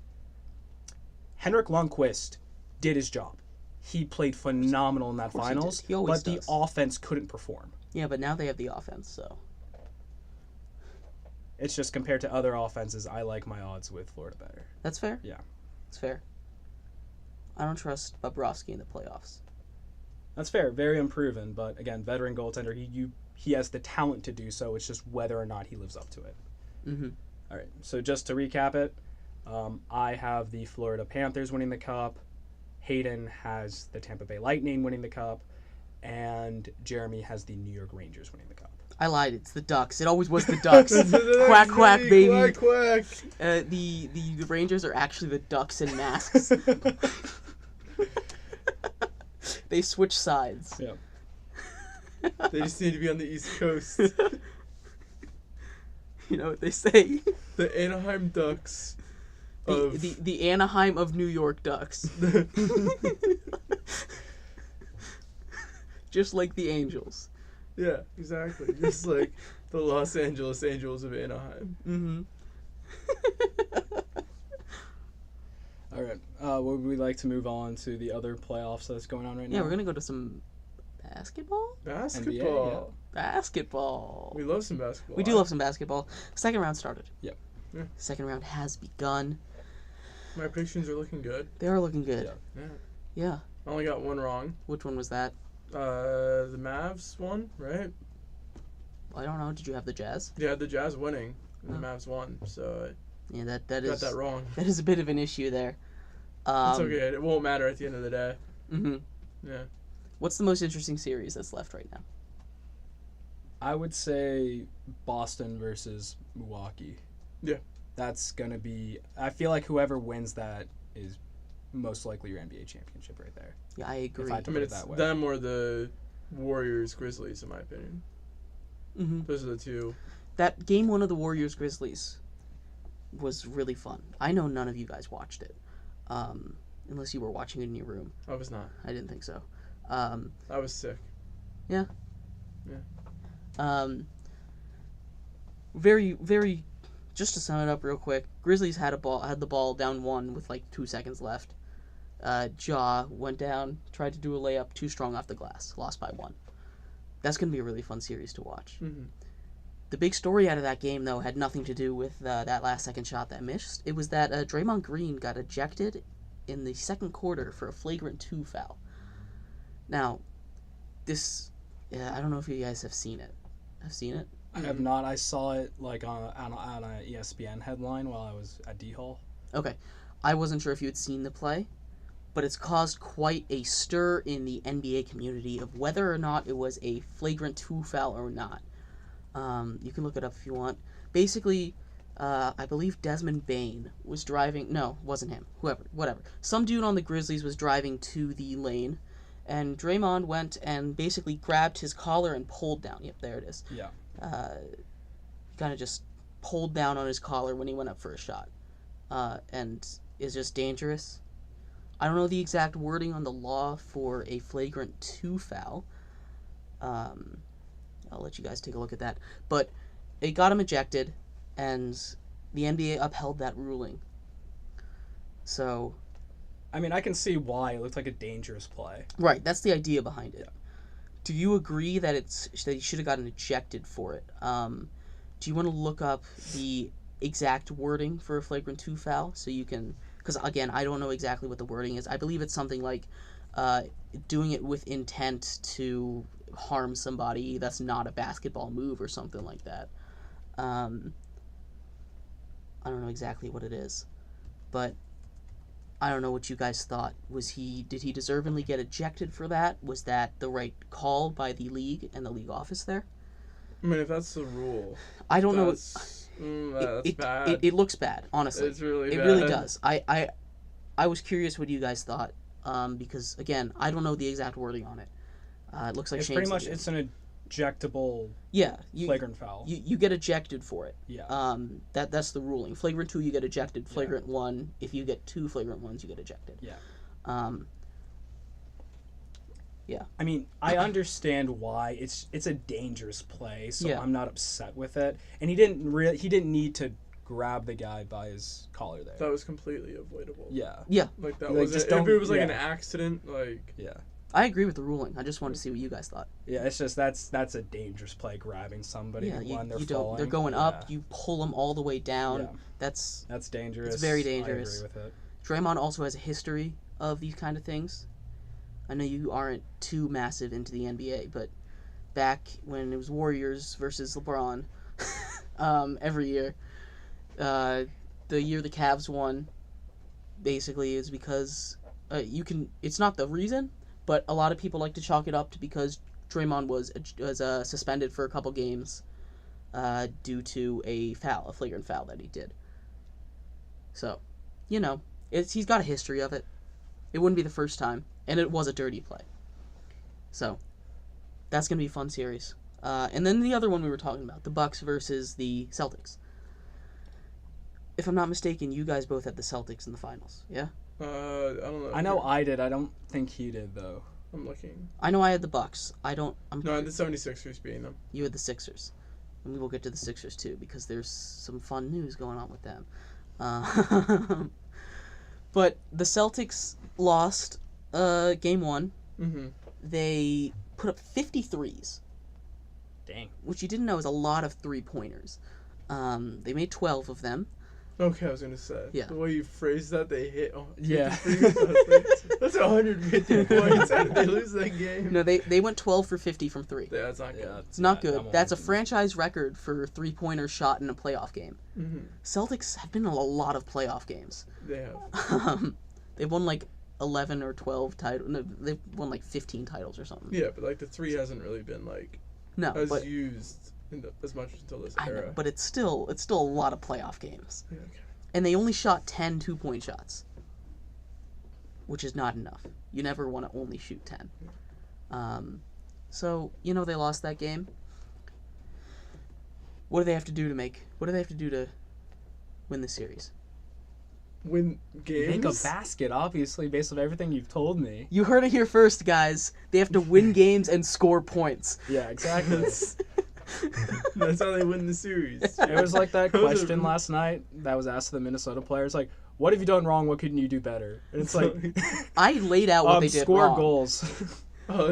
Henrik Lundqvist did his job. He played phenomenal in that course he did. finals, He always but does. the offense couldn't perform. Yeah, but now they have the offense, so. It's just compared to other offenses, I like my odds with Florida better. That's fair. Yeah. It's fair. I don't trust Bobrovsky in the playoffs. That's fair. Very unproven, but again, veteran goaltender. He has the talent to do so. It's just whether or not he lives up to it. Mm-hmm. All right. So just to recap it, I have the Florida Panthers winning the cup. Hayden has the Tampa Bay Lightning winning the cup, and Jeremy has the New York Rangers winning the cup. I lied. It's the Ducks. It always was the Ducks. Quack, quack, baby. Quack, quack. The Rangers are actually the Ducks in masks. They switch sides. Yeah. They just need to be on the East Coast. You know what they say? The Anaheim Ducks. The Anaheim of New York Ducks. Just like the Angels. Yeah, exactly. Just like the Los Angeles Angels of Anaheim. Mm-hmm. All right. Would we like to move on to the other playoffs that's going on right now? Yeah, we're gonna go to some basketball. Basketball. Basketball. We love some basketball. We do love some basketball. Second round started. Yep. Yeah. Second round has begun. My predictions are looking good. They are looking good. Yeah. Yeah. Yeah. I only got one wrong. Which one was that? The Mavs won, right? I don't know. Did you have the Jazz? Yeah, the Jazz winning, and Oh. the Mavs won. So Yeah, I that got is that wrong. that is a bit of an issue there. It's okay. It won't matter at the end of the day. Mm-hmm. Yeah. What's the most interesting series that's left right now? I would say Boston versus Milwaukee. Yeah. That's going to be... I feel like whoever wins that is most likely your NBA championship right there. Yeah, I agree. I I to mean, put it it's that way. them or the Warriors Grizzlies, in my opinion. Mm-hmm. Those are the two. That game one of the Warriors Grizzlies was really fun. I know none of you guys watched it, unless you were watching it in your room. I was not. I didn't think so. I was sick. Very, very. Just to sum it up real quick, Grizzlies had the ball down 1 with like 2 seconds left. Ja went down, tried to do a layup, too strong off the glass, lost by 1. That's gonna be a really fun series to watch. Mm-hmm. The big story out of that game, though, had nothing to do with that last second shot that missed. It was that Draymond Green got ejected in the second quarter for a flagrant 2 foul. Now, this, I don't know if you guys have seen it. Have seen it? I have not. I saw it like on a ESPN headline while I was at D-Hall. Okay. I wasn't sure if you had seen the play, but it's caused quite a stir in the NBA community of whether or not it was a flagrant 2 foul or not. You can look it up if you want. Basically, I believe Desmond Bain was driving... No, wasn't him. Whatever. Some dude on the Grizzlies was driving to the lane, and Draymond went and basically grabbed his collar and pulled down. Yep, there it is. Yeah. He kind of just pulled down on his collar when he went up for a shot. And is just dangerous. I don't know the exact wording on the law for a flagrant 2 foul. I'll let you guys take a look at that. But it got him ejected, and the NBA upheld that ruling. So... I mean, I can see why. It looked like a dangerous play. Right, that's the idea behind it. Do you agree that that he should have gotten ejected for it? Do you want to look up the exact wording for a flagrant 2 foul so you can... Because, again, I don't know exactly what the wording is. I believe it's something like doing it with intent to harm somebody that's not a basketball move or something like that. I don't know exactly what it is. But I don't know what you guys thought. Did he deservingly get ejected for that? Was that the right call by the league and the league office there? I mean, if that's the rule, I don't know. that's bad. It looks bad, honestly. It's really It bad. really does. I was curious what you guys thought, because again, I don't know the exact wording on it. It looks like It's Shane pretty said much it. it's an ejectable you flagrant foul. you get ejected for it. Yeah. That's the ruling. Flagrant 2, you get ejected. Flagrant 1, if you get 2 flagrant 1s, you get ejected. Yeah. Yeah. I mean, I understand why it's a dangerous play, so Yeah. I'm not upset with it. And he didn't need to grab the guy by his collar there. That was completely avoidable. Yeah. Like that Like, was just if don't- it was like an yeah. accident, like Yeah. I agree with the ruling. I just wanted to see what you guys thought. Yeah, it's just that's a dangerous play, grabbing somebody Yeah, when they're you don't. falling. They're going Yeah. up. You pull them all the way down. Yeah. That's That's dangerous. It's very dangerous. I agree with it. Draymond also has a history of these kind of things. I know you aren't too massive into the NBA, but back when it was Warriors versus LeBron, every year, the year the Cavs won, basically is because it's not the reason, but a lot of people like to chalk it up to because Draymond was suspended for a couple games due to a flagrant foul that he did. So, he's got a history of it. It wouldn't be the first time, and it was a dirty play. So, that's going to be a fun series. And then the other one we were talking about, the Bucks versus the Celtics. If I'm not mistaken, you guys both had the Celtics in the finals, yeah? I don't know. I know I did. I don't think he did, though. I'm looking. I know I had the Bucks. No, I had the 76ers beating them. You had the Sixers. And we will get to the Sixers, too, because there's some fun news going on with them. But the Celtics lost game 1. Mm-hmm. They put up 53s. Dang. Which you didn't know is a lot of three-pointers. They made 12 of them. Okay, I was gonna say. Yeah. The way you phrased that, they hit. Yeah. That's 150 points. How did they lose that game? No, they went 12 for 50 from 3. Yeah, that's not good. Yeah, It's not that good. won't That's a happen. franchise record for three-pointer shot in a playoff game. Mm-hmm. Celtics have been in a lot of playoff games. They have. They've won like 11 or 12 titles. No, they've won like 15 titles or something. Yeah, but like the 3 hasn't really been like No, as but used as much until this I era. know, but it's still a lot of playoff games. Yeah, okay. And they only shot 10 two-point shots, which is not enough. You never want to only shoot 10. So, they lost that game. What do they have to do to win the series? Win games. Make a basket, obviously, based on everything you've told me. You heard it here first, guys. They have to win games and score points. Yeah, exactly. That's how they win the series. It was like that Those are- question last night that was asked to the Minnesota players, like, what have you done wrong? What couldn't you do better? And it's like, I laid out what they did score wrong. goals.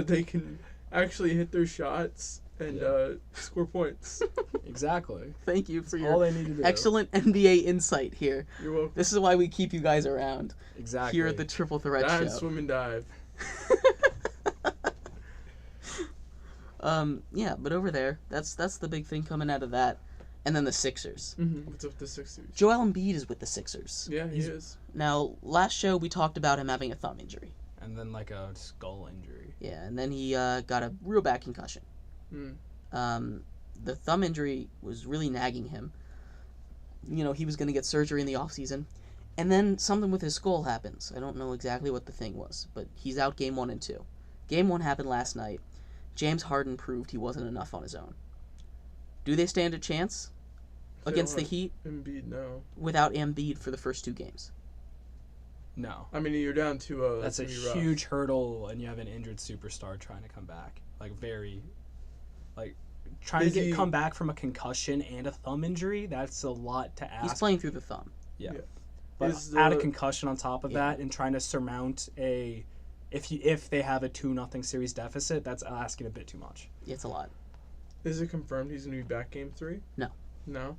They can actually hit their shots and score points. Exactly. Thank you for All your they need to do. excellent NBA insight here. You're welcome. This is why we keep you guys around Exactly. here at the Triple Threat Dive, Show. swim, and dive. Yeah, but over there, that's the big thing coming out of that. And then the Sixers. Mm-hmm. What's up with the Sixers? Joel Embiid is with the Sixers. Yeah, he is. Now, last show we talked about him having a thumb injury. And then like a skull injury. Yeah, and then he got a real bad concussion. Mm. The thumb injury was really nagging him. He was going to get surgery in the offseason. And then something with his skull happens. I don't know exactly what the thing was, but he's out game 1 and 2. Game 1 happened last night. James Harden proved he wasn't enough on his own. Do they stand a chance They against the don't Heat have Embiid, no. without Embiid for the first 2 games? No. I mean, you're down 2-0. That's a gonna be rough. huge hurdle, and you have an injured superstar trying to come back. Trying Is to he- come back from a concussion and a thumb injury, that's a lot to ask. He's playing through the thumb. Yeah. Yeah. But Is add a the- concussion on top of Yeah. that and trying to surmount if they have a 2-0 series deficit, that's asking a bit too much. It's a lot. Is it confirmed he's going to be back game 3? No. No?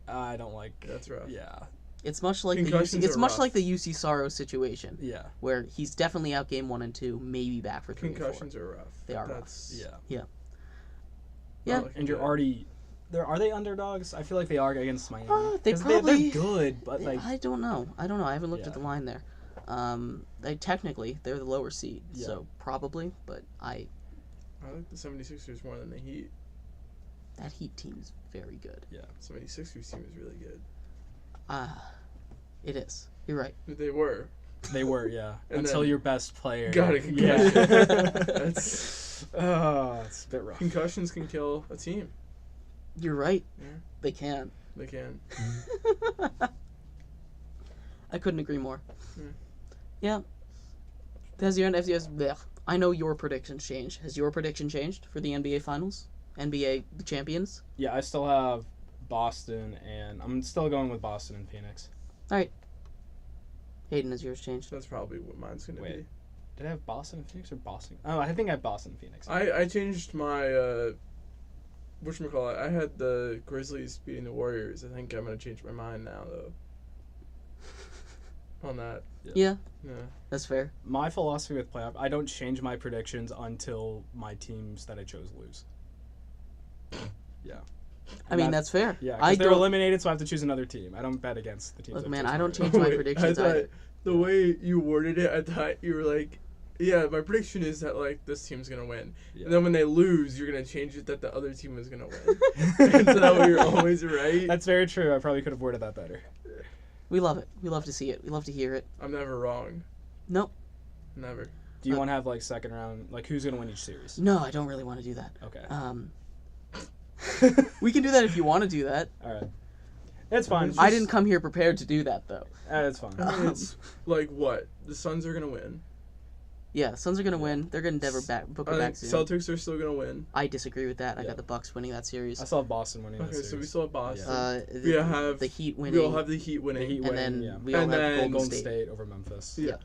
I don't like. That's rough. Yeah. It's much like Concussions it's are much rough. like the UC Sorrow situation, Yeah. where he's definitely out game 1 and 2, maybe back for 3 Concussions are rough. They are rough. That's Yeah. Yeah. not looking And you're good. already. Are they underdogs? I feel like they are against Miami. They 'Cause probably- they're good, but like I don't know. I haven't looked at Yeah. the line there. Technically they're the lower seed, Yeah. so probably. But I like the 76ers more than the Heat. that Heat team is very good. 76ers team is really good. It is. You're right. They were. they were, yeah. And Until then your best player. got a Yeah. concussion. That's It's a bit rough. concussions can kill a team. You're right. Yeah. They can. They can. I couldn't agree more. Hmm. Yeah. Has your FCS? Blech. I know your predictions changed. Has your prediction changed for the NBA Finals? NBA champions? Yeah, I still have Boston, and I'm still going with Boston and Phoenix. Hayden, has yours changed? That's probably what mine's going to Wait. be. Did I have Boston and Phoenix or Boston? Oh, I think I have Boston and Phoenix. I changed my whatchamacallit. I had the Grizzlies beating the Warriors. I think I'm gonna change my mind now though. on that. Yeah, Yeah. that's fair. My philosophy with playoff, I don't change my predictions until my teams that I chose lose. Yeah. I mean, that's fair. Yeah, I because they're don't. eliminated, so I have to choose another team. I don't bet against the teams. Look, I've man, chosen I don't already. change my Wait, predictions I thought either. the way you worded it, I thought you were like, yeah, my prediction is that like this team's gonna win, Yeah. and then when they lose, you're gonna change it that the other team is gonna win. And so that way you're always right. That's very true. I probably could have worded that better. We love it. We love to see it. We love to hear it. I'm never wrong. Nope. Never. Do you want to have like second round, like who's gonna win each series? No, I don't really want to do that. Okay. We can do that if you want to do that. All right. It's fine. I didn't come here prepared to do that, though. It's fine. I mean, it's like what? The Suns are gonna win. Yeah, Suns are gonna win. They're gonna never Booker I back think soon. Celtics are still gonna win. I disagree with that. I Yeah. got the Bucks winning that series. I still have Boston winning. Okay, that so we series. still have Boston. We have the Heat We winning. all have the Heat winning. The Heat and winning, then yeah. we all And have then Golden Golden State. over Memphis. Yeah.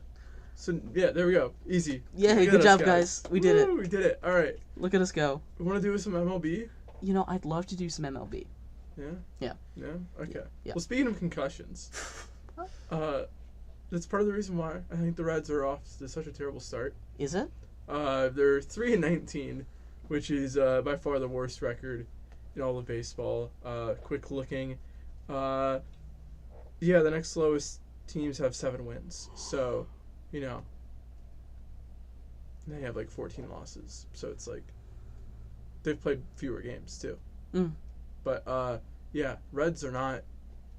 So yeah, there we go. Easy. Yeah, Look at good us, job, guys. We did it. Woo, We did it. All right. Look at us go. We want to do some MLB. You know, I'd love to do some MLB. Yeah. Yeah. Yeah. Okay. Yeah. Well, speaking of concussions, that's part of the reason why I think the Reds are off to such a terrible start. Is it? They're 3-19, which is by far the worst record in all of baseball. Quick looking. Yeah, the next lowest teams have 7 wins. So, you know, they have like 14 losses. So it's like they've played fewer games too. Mm. But yeah, Reds are not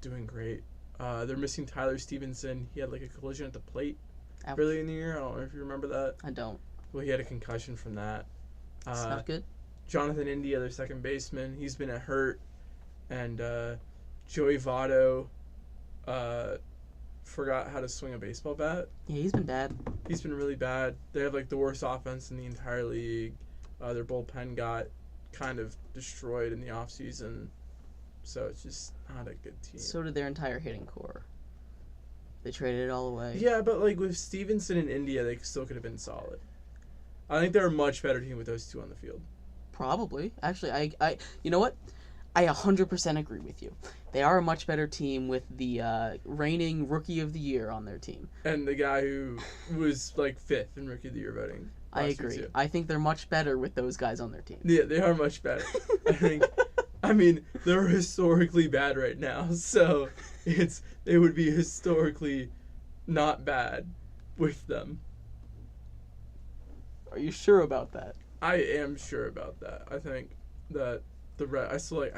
doing great. They're missing Tyler Stevenson. He had like a collision at the plate Ouch. early in the year. I don't know if you remember that. I don't. Well, he had a concussion from that. It's not good. Jonathan India, their second baseman, he's been hurt. And Joey Votto forgot how to swing a baseball bat. Yeah, he's been bad. He's been really bad. They have like the worst offense in the entire league. Their bullpen got kind of destroyed in the offseason. So it's just not a good team. So did their entire hitting core. They traded it all away. Yeah, but like with Stevenson in India, they still could have been solid. I think they're a much better team with those two on the field. Probably. Actually, I you know what? I 100% agree with you. They are a much better team with the reigning Rookie of the Year on their team. And the guy who was like 5th in Rookie of the Year voting. I last year, agree. too. I think they're much better with those guys on their team. Yeah, they are much better. I mean, they're historically bad right now, so they would be historically not bad with them. Are you sure about that? I am sure about that. I think that I still like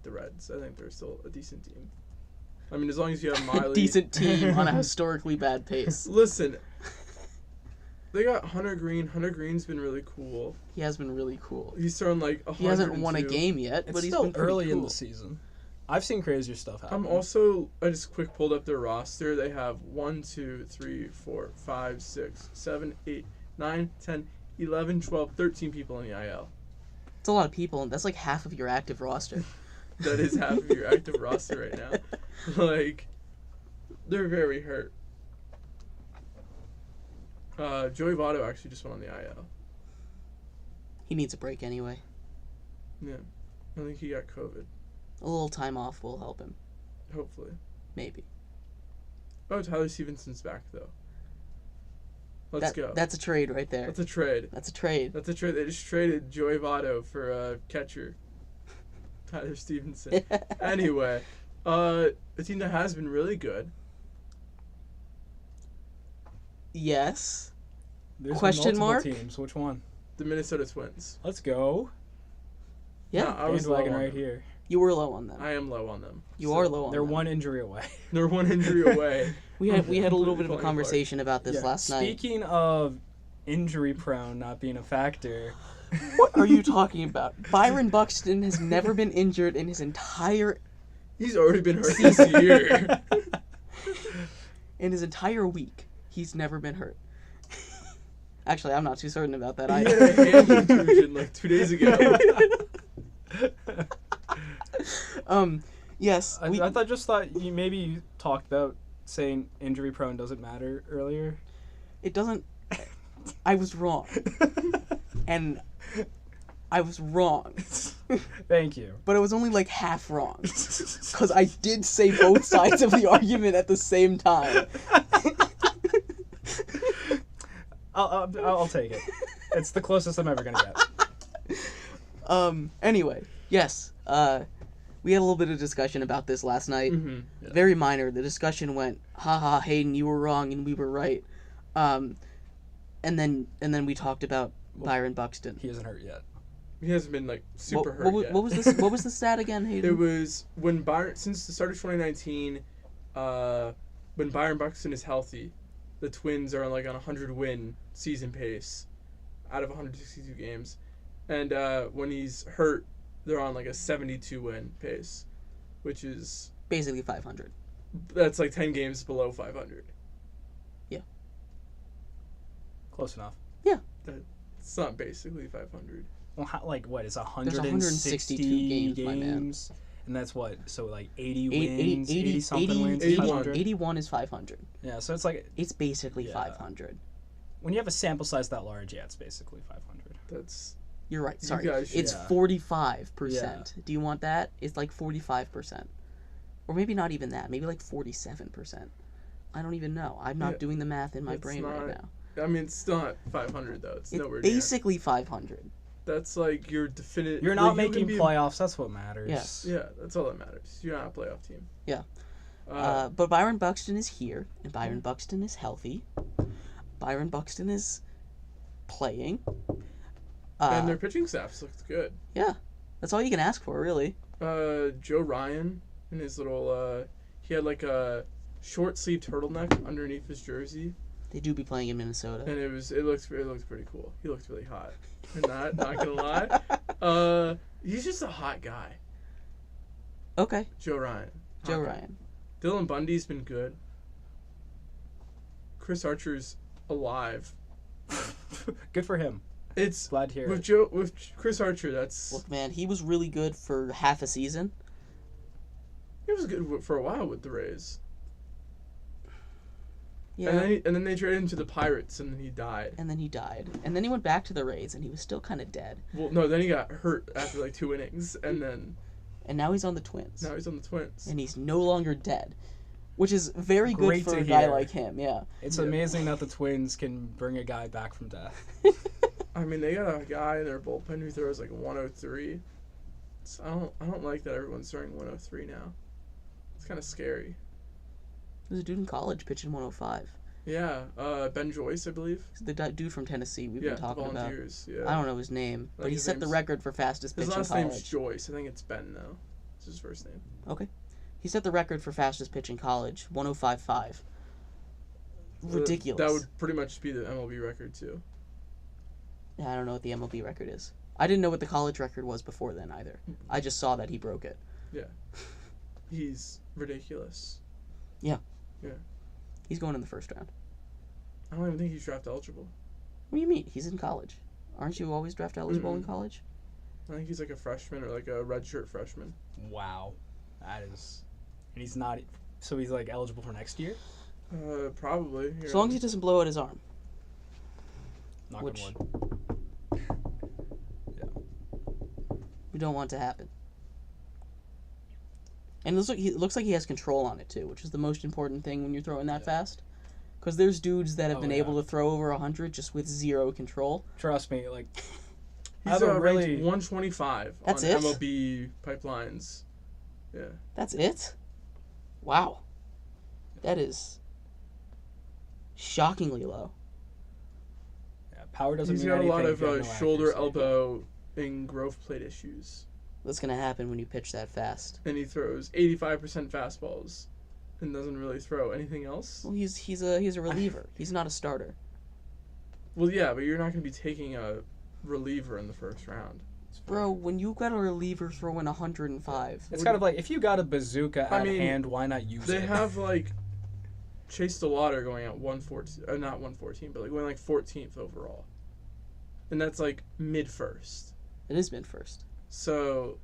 the Reds. I think they're still a decent team. I mean, as long as you have Miley. Decent team on a historically bad pace. Listen, they got Hunter Green. Hunter Green's been really cool. He has been really cool. He's thrown like 102. He hasn't won a game yet, It's but he's still been pretty early cool. in the season. I've seen crazier stuff happen. I just quick pulled up their roster. They have 1, 2, 3, 4, 5, 6, 7, 8, 9, 10, 11, 12, 13 people in the IL. It's a lot of people, and that's like half of your active roster. That is half of your active roster right now. Like, they're very hurt. Joey Votto actually just went on the IL. He needs a break anyway. Yeah. I think he got COVID. A little time off will help him. Hopefully. Maybe. Oh, Tyler Stevenson's back, though. Let's go. That's a trade right there. That's a trade. That's a trade. That's a trade. They just traded Joey Votto for a catcher, Tyler Stevenson. Anyway, a team that has been really good. Yes. There's Question multiple mark? teams. Which one? The Minnesota Twins. Let's go. Yeah. No, I was low Bandwagon on right them. here. You were low on them. I am low on them. You are low on They're them. one injury away. They're one injury away. We had a little bit of a Falling conversation about this Yeah. last night. Speaking of injury prone not being a factor, What are you talking about? Byron Buxton has never been injured in his entire He's already been hurt this year. week. He's never been hurt. Actually, I'm not too certain about that He either. had a hand contusion like 2 days ago. Yes. I thought you talked about saying injury prone doesn't matter earlier. It doesn't. I was wrong. And I was wrong. Thank you. But it was only like half wrong. Because I did say both sides of the argument at the same time. I'll take it. It's the closest I'm ever gonna get. Anyway, yes. We had a little bit of discussion about this last night. Mm-hmm. Yeah. Very minor. The discussion went, haha, Hayden, you were wrong and we were right. And then we talked about Byron Buxton. He isn't hurt yet. He hasn't been like super hurt yet. What was this? What was the stat again, Hayden? It was when Byron, since the start of 2019, when Byron Buxton is healthy, the Twins are on a 100-win season pace out of 162 games. And when he's hurt, they're on like a 72-win pace, which is Basically 500. that's like 10 games below 500. Close enough. It's not basically 500. Well, what? It's 162 160 games, my man. games, and that's what? So like 80 80 wins, 80 something wins, 81. 500. 81 is 500. Yeah, so it's like It's basically Yeah. 500. when you have a sample size that large, yeah, it's basically 500. That's You're right. You Sorry. guys should- It's Yeah. 45%. Do you want that? It's like 45%. Or maybe not even that. Maybe like 47%. I don't even know. I'm not Yeah. doing the math in my It's brain right not- now. I mean, it's still not 500 though. It's It's nowhere near. basically 500. That's like your definitive. You're not making playoffs. That's what matters. Yes. Yeah, that's all that matters. You're not a playoff team. Yeah. Uh, But Byron Buxton is here, and Byron Buxton is healthy. Byron Buxton is playing. and their pitching staffs looked good. Yeah. That's all you can ask for, really. Joe Ryan in his little. He had like a short sleeve turtleneck underneath his jersey, They do be playing in Minnesota. and it looked pretty cool. He looked really hot. And not gonna lie. He's just a hot guy. Okay. Joe Ryan. Joe Hot guy. Ryan. Dylan Bundy's been good. Chris Archer's alive. Good for him. It's Glad to hear it. with Chris Archer. That's Look, man, he was really good for half a season. he was good for a while with the Rays. Yeah. And then they traded him to the Pirates, and then he died. And then he died. And then he went back to the Rays, and he was still kind of dead. Well, no, then he got hurt after like 2 innings, and then And now he's on the Twins. now he's on the Twins. And he's no longer dead. Which is very good Great for to a guy hear. like him, yeah. It's Yeah. amazing that the Twins can bring a guy back from death. I mean, they got a guy in their bullpen who throws like 103. I don't like that everyone's throwing 103 now. It's kind of scary. There's a dude in college pitching 105. Yeah, Ben Joyce, I believe. He's the dude from Tennessee we've Yeah, been the talking about. Volunteers. Yeah. I don't know his name, but Like he his set the name's- record for fastest His pitch in last name's college. Joyce. I think it's Ben though. It's his first name. He set the record for fastest pitch in college, 105.5. Ridiculous. That would pretty much be the MLB record too. Yeah, I don't know what the MLB record is. I didn't know what the college record was before then either. I just saw that he broke it. He's ridiculous. He's going in the first round. I don't even think he's draft eligible. What do you mean? He's in college. Aren't you always draft eligible in Mm-mm. college? I think he's like a freshman or like a redshirt freshman. Wow. That is. And he's not. So he's like eligible for next year? Probably. As long as he doesn't blow out his arm. Knock Which- on wood. We don't want to happen. And it looks like he has control on it too, which is the most important thing when you're throwing that Yeah. fast. Because there's dudes that have Oh, been yeah. able to throw over 100 just with zero control. Trust me, like I He's have a ranked really- 125 That's on it? MLB pipelines. Yeah. That's it? Wow. That is shockingly low. yeah, power doesn't He's mean got a anything. lot if of you have no shoulder, accuracy. elbow, and growth plate issues. What's going to happen when you pitch that fast? And he throws 85% fastballs and doesn't really throw anything else. Well, he's a reliever. He's not a starter. Well, yeah, but you're not going to be taking a reliever in the first round. Bro, when you got a reliever throwing 105, It's kind of like if you got a bazooka I at mean, hand, why not use They it? have like Chase DeLauder going at 114, not 114, but like going like 14th overall, and that's like mid first. it has been first. So,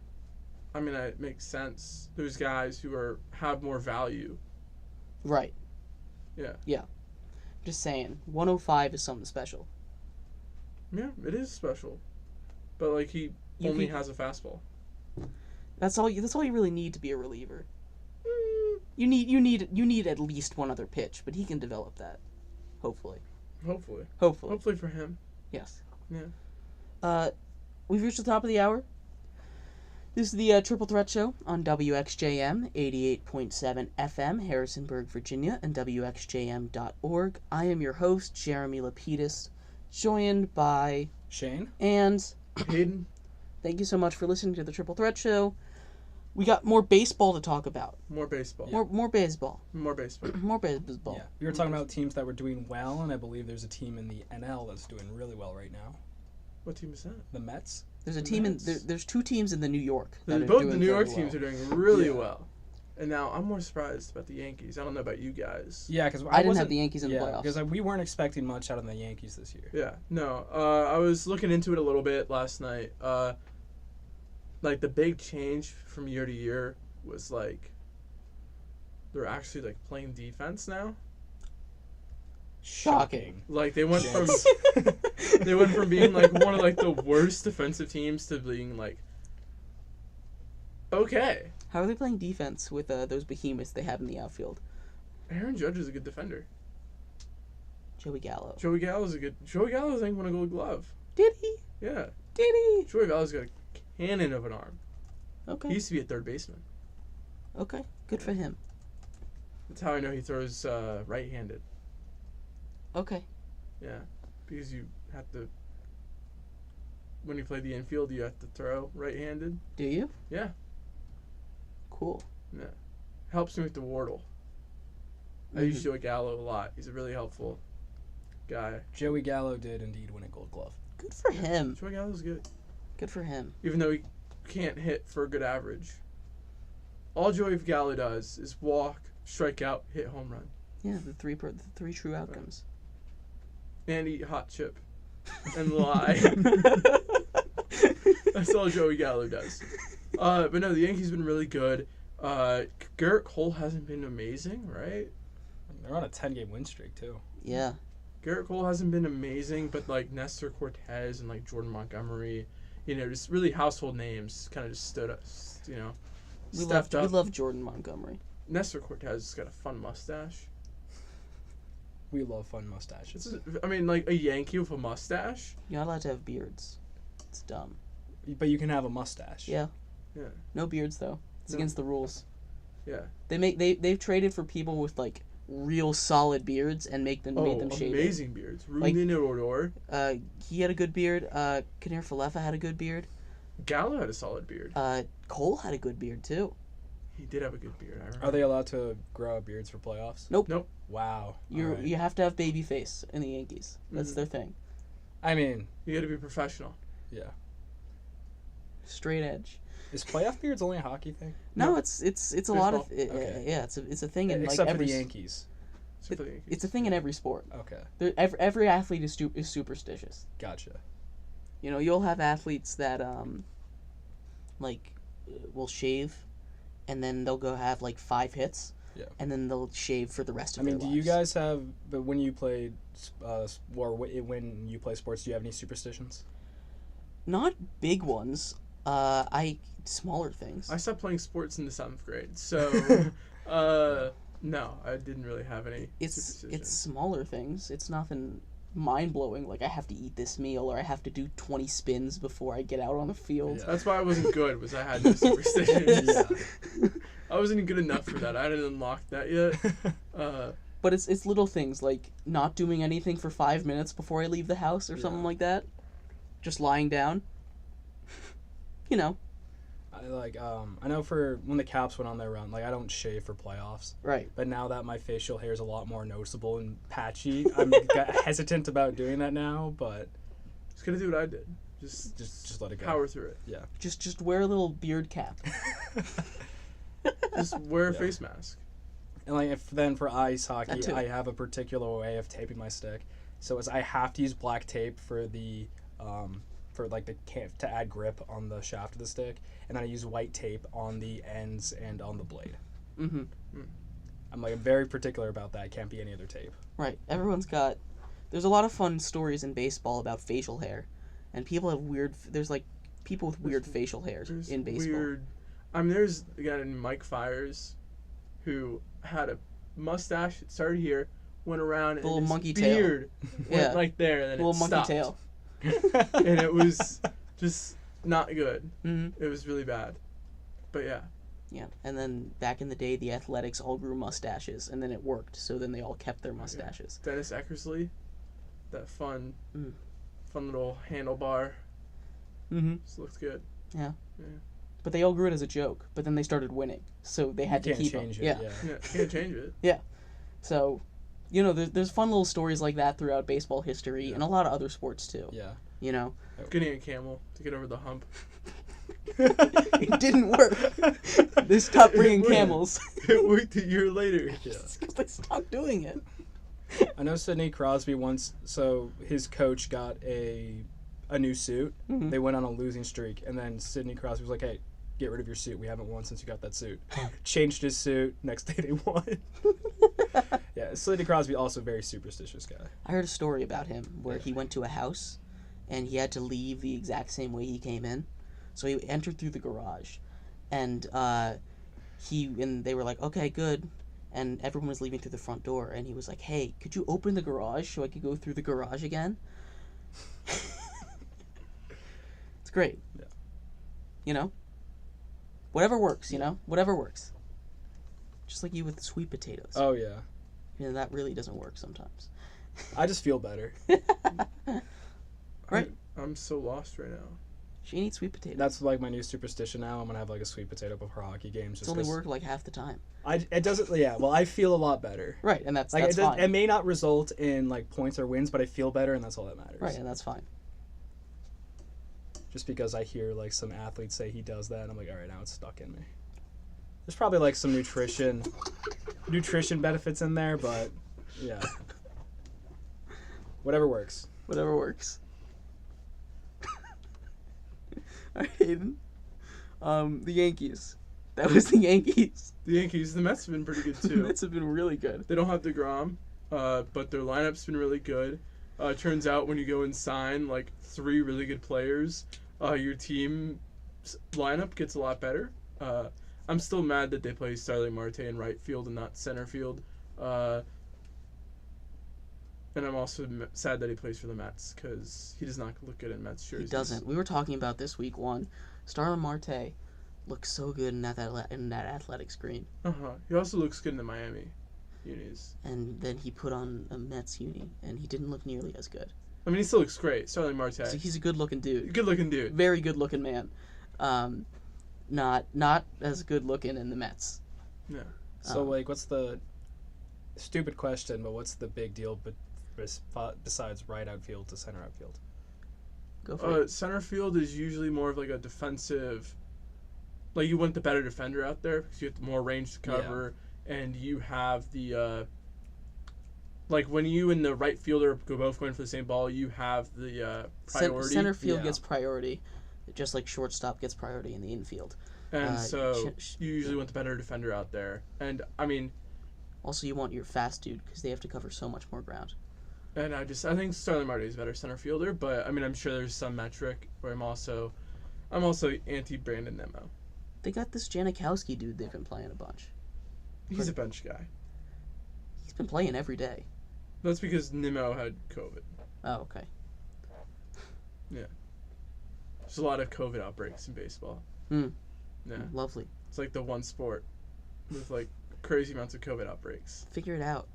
I mean, it makes sense. There's guys who have more value. Right. Yeah. Just saying, 105 is something special. Yeah, it is special, but like he You only can- has a fastball. That's all you really need to be a reliever. Mm, You need at least one other pitch, but he can develop that. Hopefully. Hopefully. Hopefully. Hopefully for him. Yes. Yeah. We've reached the top of the hour. This is the Triple Threat Show on WXJM 88.7 FM, Harrisonburg, Virginia, and WXJM.org. I am your host, Jeremy Lapidus, joined by Shane? and Hayden. thank you so much for listening to the Triple Threat Show. We got more baseball to talk about. More baseball. More baseball. More baseball. More baseball. Yeah. We were talking about teams that were doing well, and I believe there's a team in the NL that's doing really well right now. What team is that? The Mets. There's a team in there's two teams in the New York. That are Both doing the New York very teams well. are doing really Yeah. well. And now I'm more surprised about the Yankees. I don't know about you guys. Yeah, because I didn't have the Yankees in the playoffs. because we weren't expecting much out of the Yankees this year. Yeah, no. I was looking into it a little bit last night. Like the big change from year to year was like they're actually like playing defense now. Shocking. Like they went from Yes. they went from being like one of like the worst defensive teams to being like okay. How are they playing defense with those behemoths they have in the outfield? Aaron Judge is a good defender. Joey Gallo. Joey Gallo's I think won a Gold Glove. Did he? Yeah, Did he? Joey Gallo's got a cannon of an arm. Okay. He used to be a third baseman. Okay. Good for him. That's how I know he throws right-handed. Okay. Yeah, because you have to. When you play the infield, you have to throw right-handed. Do you? Yeah. Cool. Yeah, helps me with the Wardle. I use Joey Gallo a lot. He's a really helpful guy. Joey Gallo did indeed win a Gold Glove. Good for him. Joey Gallo's good, Good for him. even though he can't hit for a good average. All Joey Gallo does is walk, strike out, hit home run, Yeah, the three true outcomes. and eat hot chip, and lie. That's all Joey Gallo does. But no, the Yankees been really good. Garrett Cole hasn't been amazing, right? They're on a 10-game win streak too. Yeah. Garrett Cole hasn't been amazing, but like Nestor Cortez and like Jordan Montgomery, just really household names kind of just stood up, stepped up. We love Jordan Montgomery. Nestor Cortez has got a fun mustache. We love fun mustaches. Like a Yankee with a mustache. You're not allowed to have beards. It's dumb. But you can have a mustache. Yeah. Yeah. No beards though. It's No. against the rules. Yeah. They've traded for people with like real solid beards and made them shave it. Amazing beards. Like- Ruben Odor. He had a good beard. Kanir Falefa had a good beard. Gallo had a solid beard. Cole had a good beard too. He did have a good beard. I remember. Are they allowed to grow out beards for playoffs? Nope. Nope. Wow. You Alright. you have to have baby face in the Yankees. That's Mhm. their thing. I mean, You got to be professional. yeah. Straight edge. Is playoff beards only a hockey thing? No, No. it's a lot of Okay. yeah. It's a thing in Except like for every the Yankees. Except for the Yankees. it's a thing in every sport. Okay. Every athlete is superstitious. Gotcha. You'll have athletes that will shave, and then they'll go have like 5 hits. Yeah. And then they'll shave for the rest I of mean, their do you lives. guys have, but when you played, when you play sports, do you have any superstitions? Not big ones. Smaller things. I stopped playing sports in the 7th grade, so no, I didn't really have any. It's superstitions. smaller things. It's nothing mind blowing. Like I have to eat this meal, or I have to do 20 spins before I get out on the field. Yeah. That's why I wasn't good. Was I had no superstitions. Yeah. I wasn't good enough for that. I hadn't unlocked that yet. But it's little things like not doing anything for 5 minutes before I leave the house or something Yeah. like that. Just lying down. You know. I know for when the Caps went on their run, I don't shave for playoffs. Right. But now that my facial hair is a lot more noticeable and patchy, I'm hesitant about doing that now. But Just gonna do what I did. Just just let it go. power through it. Just wear a little beard cap. Just wear a Yeah. face mask. And then for ice That hockey, too. I have a particular way of taping my stick. So I have to use black tape for the to add grip on the shaft of the stick, and then I use white tape on the ends and on the blade. Mm-hmm. I'm very particular about that. It can't be any other tape. Right. Everyone's got. There's a lot of fun stories in baseball about facial hair, and people have weird. There's people with weird facial hairs There's in baseball. weird. There's a guy named Mike Fires, who had a mustache. It started here, went around little and his monkey tail. beard Yeah. went like there, and then Little it monkey stopped. tail. And it was just not good. Hmm. It was really bad. But yeah. Yeah, and then back in the day, the Athletics all grew mustaches, and then it worked. So then they all kept their mustaches. Dennis Eckersley, that fun Mm. little handlebar. Mm-hmm. Just looked good. But they all grew it as a joke. But then they started winning, so they had to Can't keep change them. it. Yeah. Yeah, can't change it. So, there's fun little stories like that throughout baseball history and a lot of other sports too. Yeah. You know, Getting a camel to get over the hump. it didn't work. They stopped bringing It worked. camels It worked a year later. Yeah. because they stopped doing it. I know Sidney Crosby once. So his coach got a new suit. Mhm. They went on a losing streak, and then Sidney Crosby was like, "Hey, get rid of your suit. We haven't won since you got that suit." Changed his suit. Next day they won. Yeah, Sidney Crosby also a very superstitious guy. I heard a story about him where he went to a house and he had to leave the exact same way he came in. So he entered through the garage, and they were like, "Okay, good." And everyone was leaving through the front door, and he was like, "Hey, could you open the garage so I could go through the garage again?" It's great. Yeah. You know? Whatever works, Whatever works. Just like you with sweet potatoes. Oh yeah, That really doesn't work sometimes. I just feel better. Right. I'm so lost right now. She eats sweet potatoes. That's like my new superstition now. I'm gonna have like a sweet potato before hockey games. It's only worked like half the time. It doesn't. Yeah. Well, I feel a lot better. Right, and that's Like fine. it may not result in like points or wins, but I feel better, and that's all that matters. Right, and that's fine. Just because I hear like some athletes say he does that, and I'm like, all right, now it's stuck in me. There's probably like some nutrition benefits in there, but yeah, whatever works. Whatever works. All right, Hayden. The Yankees. That was the Yankees. The Yankees, the Mets have been pretty good The too. Mets have been really good. They don't have DeGrom, but their lineup's been really good. Turns out when you go and sign like 3 really good players, your team's lineup gets a lot better. I'm still mad that they play Starling Marte in right field and not center field. And I'm also sad that he plays for the Mets because he does not look good in Mets jerseys. He doesn't. We were talking about this week one. Starlin Marte looks so good in that Athletics green. He also looks good in the Miami unis. And then he put on a Mets uni, and he didn't look nearly as good. I mean, he still looks great. Starling Marte. So he's a good-looking dude. Good looking dude. Very good-looking man. Not as good-looking in the Mets. Yeah. So like, what's the stupid question? But what's the big deal? But besides right outfield to center outfield. Go for it. Center field is usually more of like a defensive. Like you want the better defender out there because you have more range to cover, and you have the. Like when you and the right fielder go both going for the same ball, you have the priority. Center field Yeah. gets priority, just like shortstop gets priority in the infield. And so sh- you usually want the better defender out there. And I mean, Also, you want your fast dude because they have to cover so much more ground. and I think Starling Marte is a better center fielder, but I mean I'm sure there's some metric where I'm also anti Brandon Nemo. They got this Janikowski dude they've been playing a bunch. He's a bench guy. He's been playing every day. That's because Nemo had COVID. Oh, okay. There's a lot of COVID outbreaks in baseball. Hmm. Yeah. Lovely. It's like the one sport with like crazy amounts of COVID outbreaks. Figure it out.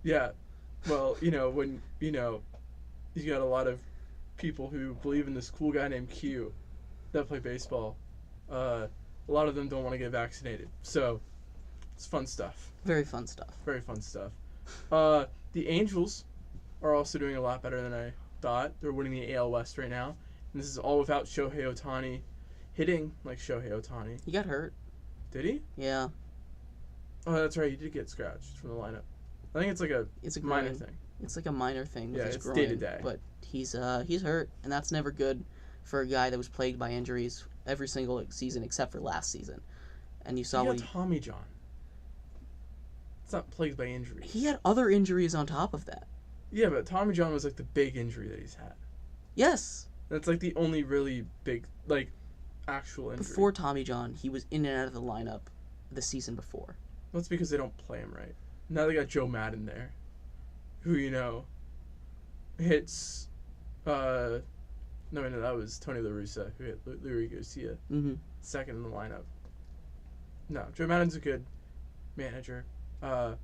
Yeah. Well, when you got a lot of people who believe in this cool guy named Q that play baseball. A lot of them don't want to get vaccinated. So it's fun stuff. Very fun stuff. Very fun stuff. The Angels are also doing a lot better than I thought. They're winning the AL West right now. And this is all without Shohei Ohtani hitting like Shohei Ohtani. He got hurt. Did he? Yeah. Oh, that's right. He did get scratched from the lineup. I think it's like a It's a minor groin. thing. It's like a minor thing with Yeah, his it's groin. day-to-day. But he's hurt, and that's never good for a guy that was plagued by injuries every single season except for last season. And you saw He what got Tommy John. It's not plagued by injuries. he had other injuries on top of that. Yeah, but Tommy John was like the big injury that he's had. Yes. That's like the only really big, like, actual injury. Before Tommy John, he was in and out of the lineup the season before. That's because they don't play him right. Now they got Joe Madden there. who hits. No, that was Tony La Russa who hit Luis Garcia Mm-hmm. second in the lineup. No, Joe Maddon's a good manager. I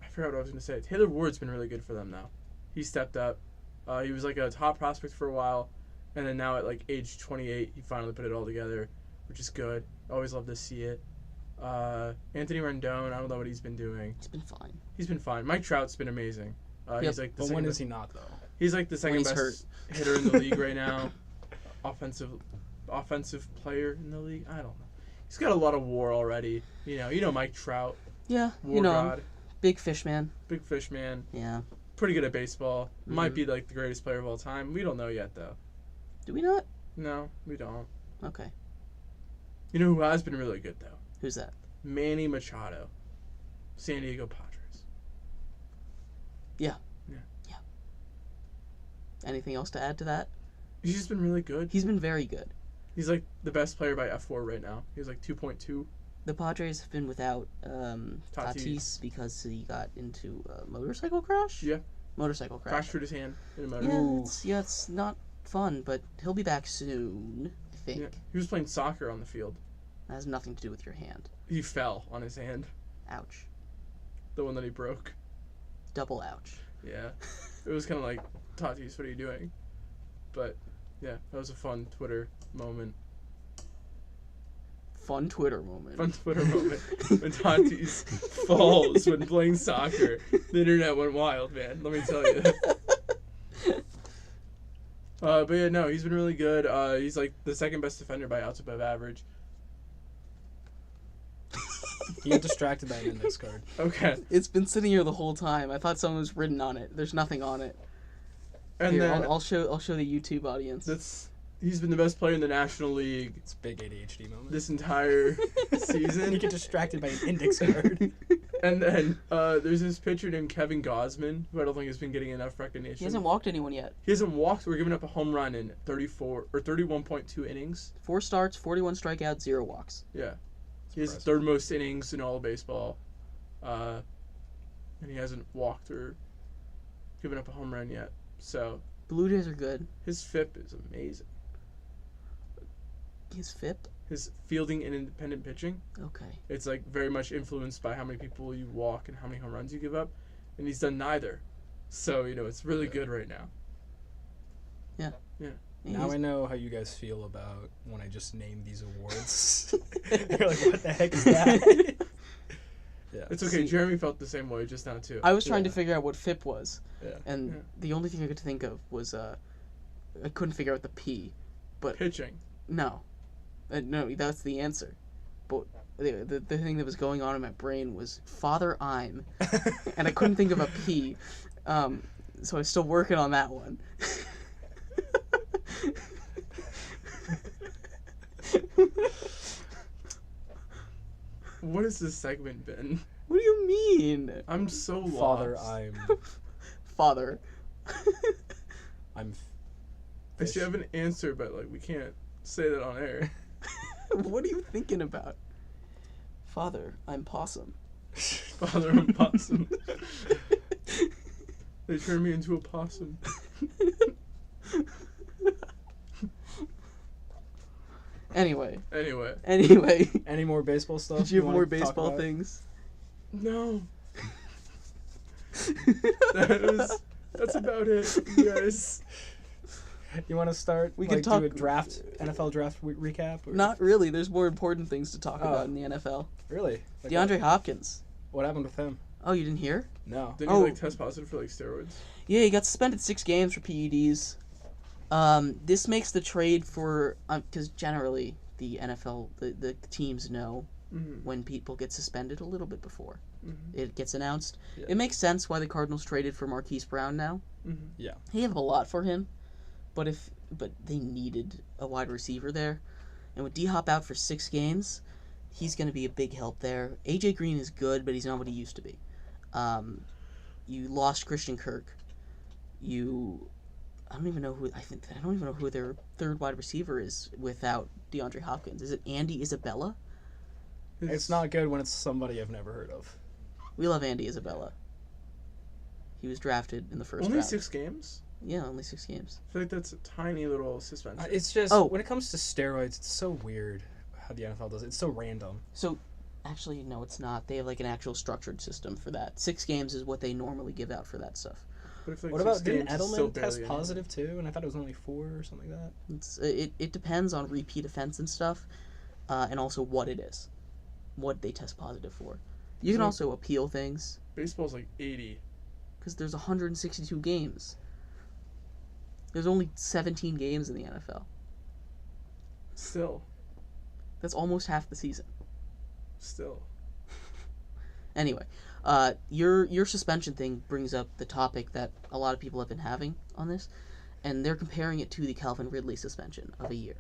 forgot what I was going to say. Taylor Ward's been really good for them now. He stepped up. He was like a top prospect for a while, and then now at like age 28, he finally put it all together, which is good. Always love to see it. Anthony Rendon, I don't know what he's been doing. He's been fine. He's been fine. Mike Trout's been amazing. Yep. He's like the But second when best, is he not, though? he's like the second he's best hurt. hitter in the league right now. Offensive player in the league. I don't know. He's got a lot of WAR already. You know Mike Trout, Yeah, WAR god, big fish man. big fish man. Yeah. Pretty good at baseball. Might Mhm. be like the greatest player of all time. We don't know yet though. Do we not? No, we don't. Okay. You know who has been really good though? Who's that? Manny Machado, San Diego Padres. Anything else to add to that? He's just been really good. He's been very good. He's like the best player by F4 right now. He's like 2.2. The Padres have been without Tatis because he got into a motorcycle crash. Yeah. Motorcycle crash. Fractured his hand in a motor. Yeah, it's not fun, but he'll be back soon. I think. Yeah. He was playing soccer on the field. That has nothing to do with your hand. He fell on his hand, Ouch. the one that he broke. Double ouch. Yeah. It was kind of like, Tatis, what are you doing? But, yeah, that was a fun Twitter moment. Fun Twitter moment. Fun Twitter moment. When Tatis falls when playing soccer. The internet went wild, man. Let me tell you. But yeah, no, he's been really good. He's like the second best defender by outs above average. He got distracted by an index card. Okay. It's been sitting here the whole time. I thought someone was written on it. There's nothing on it. And Here, then I'll show the YouTube audience. he's been the best player in the National League It's a big ADHD moment. this entire You season. get distracted by an index card. And then there's this pitcher named Kevin Gausman, who I don't think has been getting enough recognition. He hasn't walked anyone yet. He hasn't walked or given up a home run in 31.2 innings. 4 starts, 41 strikeouts, 0 walks. Yeah. He has the Impressive. third most innings in all of baseball. And he hasn't walked or given up a home run yet. So Blue Jays are good. his FIP is amazing. His FIP? His fielding and independent pitching, Okay. it's like very much influenced by how many people you walk and how many home runs you give up. And he's done neither. So, it's really good right now. Now I know how you guys feel about when I just name these awards. You're like, what the heck is that? Yeah. It's okay. See- Jeremy felt the same way just now, too. I was trying to Yeah. figure out what FIP was, Yeah. and Yeah. the only thing I could think of was I couldn't figure out the P. Pitching. No, that's the answer. But the thing that was going on in my brain was Father I'm, and I couldn't think of a P. So I'm still working on that one. What has this segment been? What do you mean, I'm so lost. Father, Father? I'm. I should have an answer, but we can't say that on air. What are you thinking about? Father, I'm possum. Father, I'm possum. They turned me into a possum. Anyway, Any more baseball stuff? did you have wanna more talk baseball about? things? No. That's about it, you guys. You want to start? We We can do talk- a draft, NFL draft recap. Or? Not really. There's more important things to talk Oh. about in the NFL. really. Like DeAndre Hopkins. What happened with him? Oh, you didn't hear? No. Didn't Oh. he test positive for steroids? Yeah, he got suspended 6 games for PEDs. This makes the trade for because generally the NFL the teams know Mm-hmm. when people get suspended a little bit before Mm-hmm. it gets announced. Yeah. It makes sense why the Cardinals traded for Marquise Brown now. Mm-hmm. He gave up a lot for him, but they needed a wide receiver there, and with D Hop out for 6 games, he's going to be a big help there. AJ Green is good, but he's not what he used to be. You lost Christian Kirk. I don't even know who their third wide receiver is without DeAndre Hopkins. Is it Andy Isabella? It's not good when it's somebody I've never heard of. We love Andy Isabella. He was drafted in the first Only round. 6 games? Yeah, only 6 games. I feel like that's a tiny little suspension. It's just Oh. when it comes to steroids, it's so weird how the NFL does it. It's so random. So, actually, no, it's not. They have like an actual structured system for that. 6 games is what they normally give out for that stuff. But I feel like What 6 about didn't games is still Edelman test barely positive too? And I thought it was only 4 or something like that. It depends on repeat offense and stuff, and also what it is, what they test positive for. You can So- also appeal things Baseball's like 80. because there's 162 games. There's only 17 games in the NFL. Still. That's almost half the season. Still. Anyway, your suspension thing brings up the topic that a lot of people have been having on this, and they're comparing it to the Calvin Ridley suspension of a year.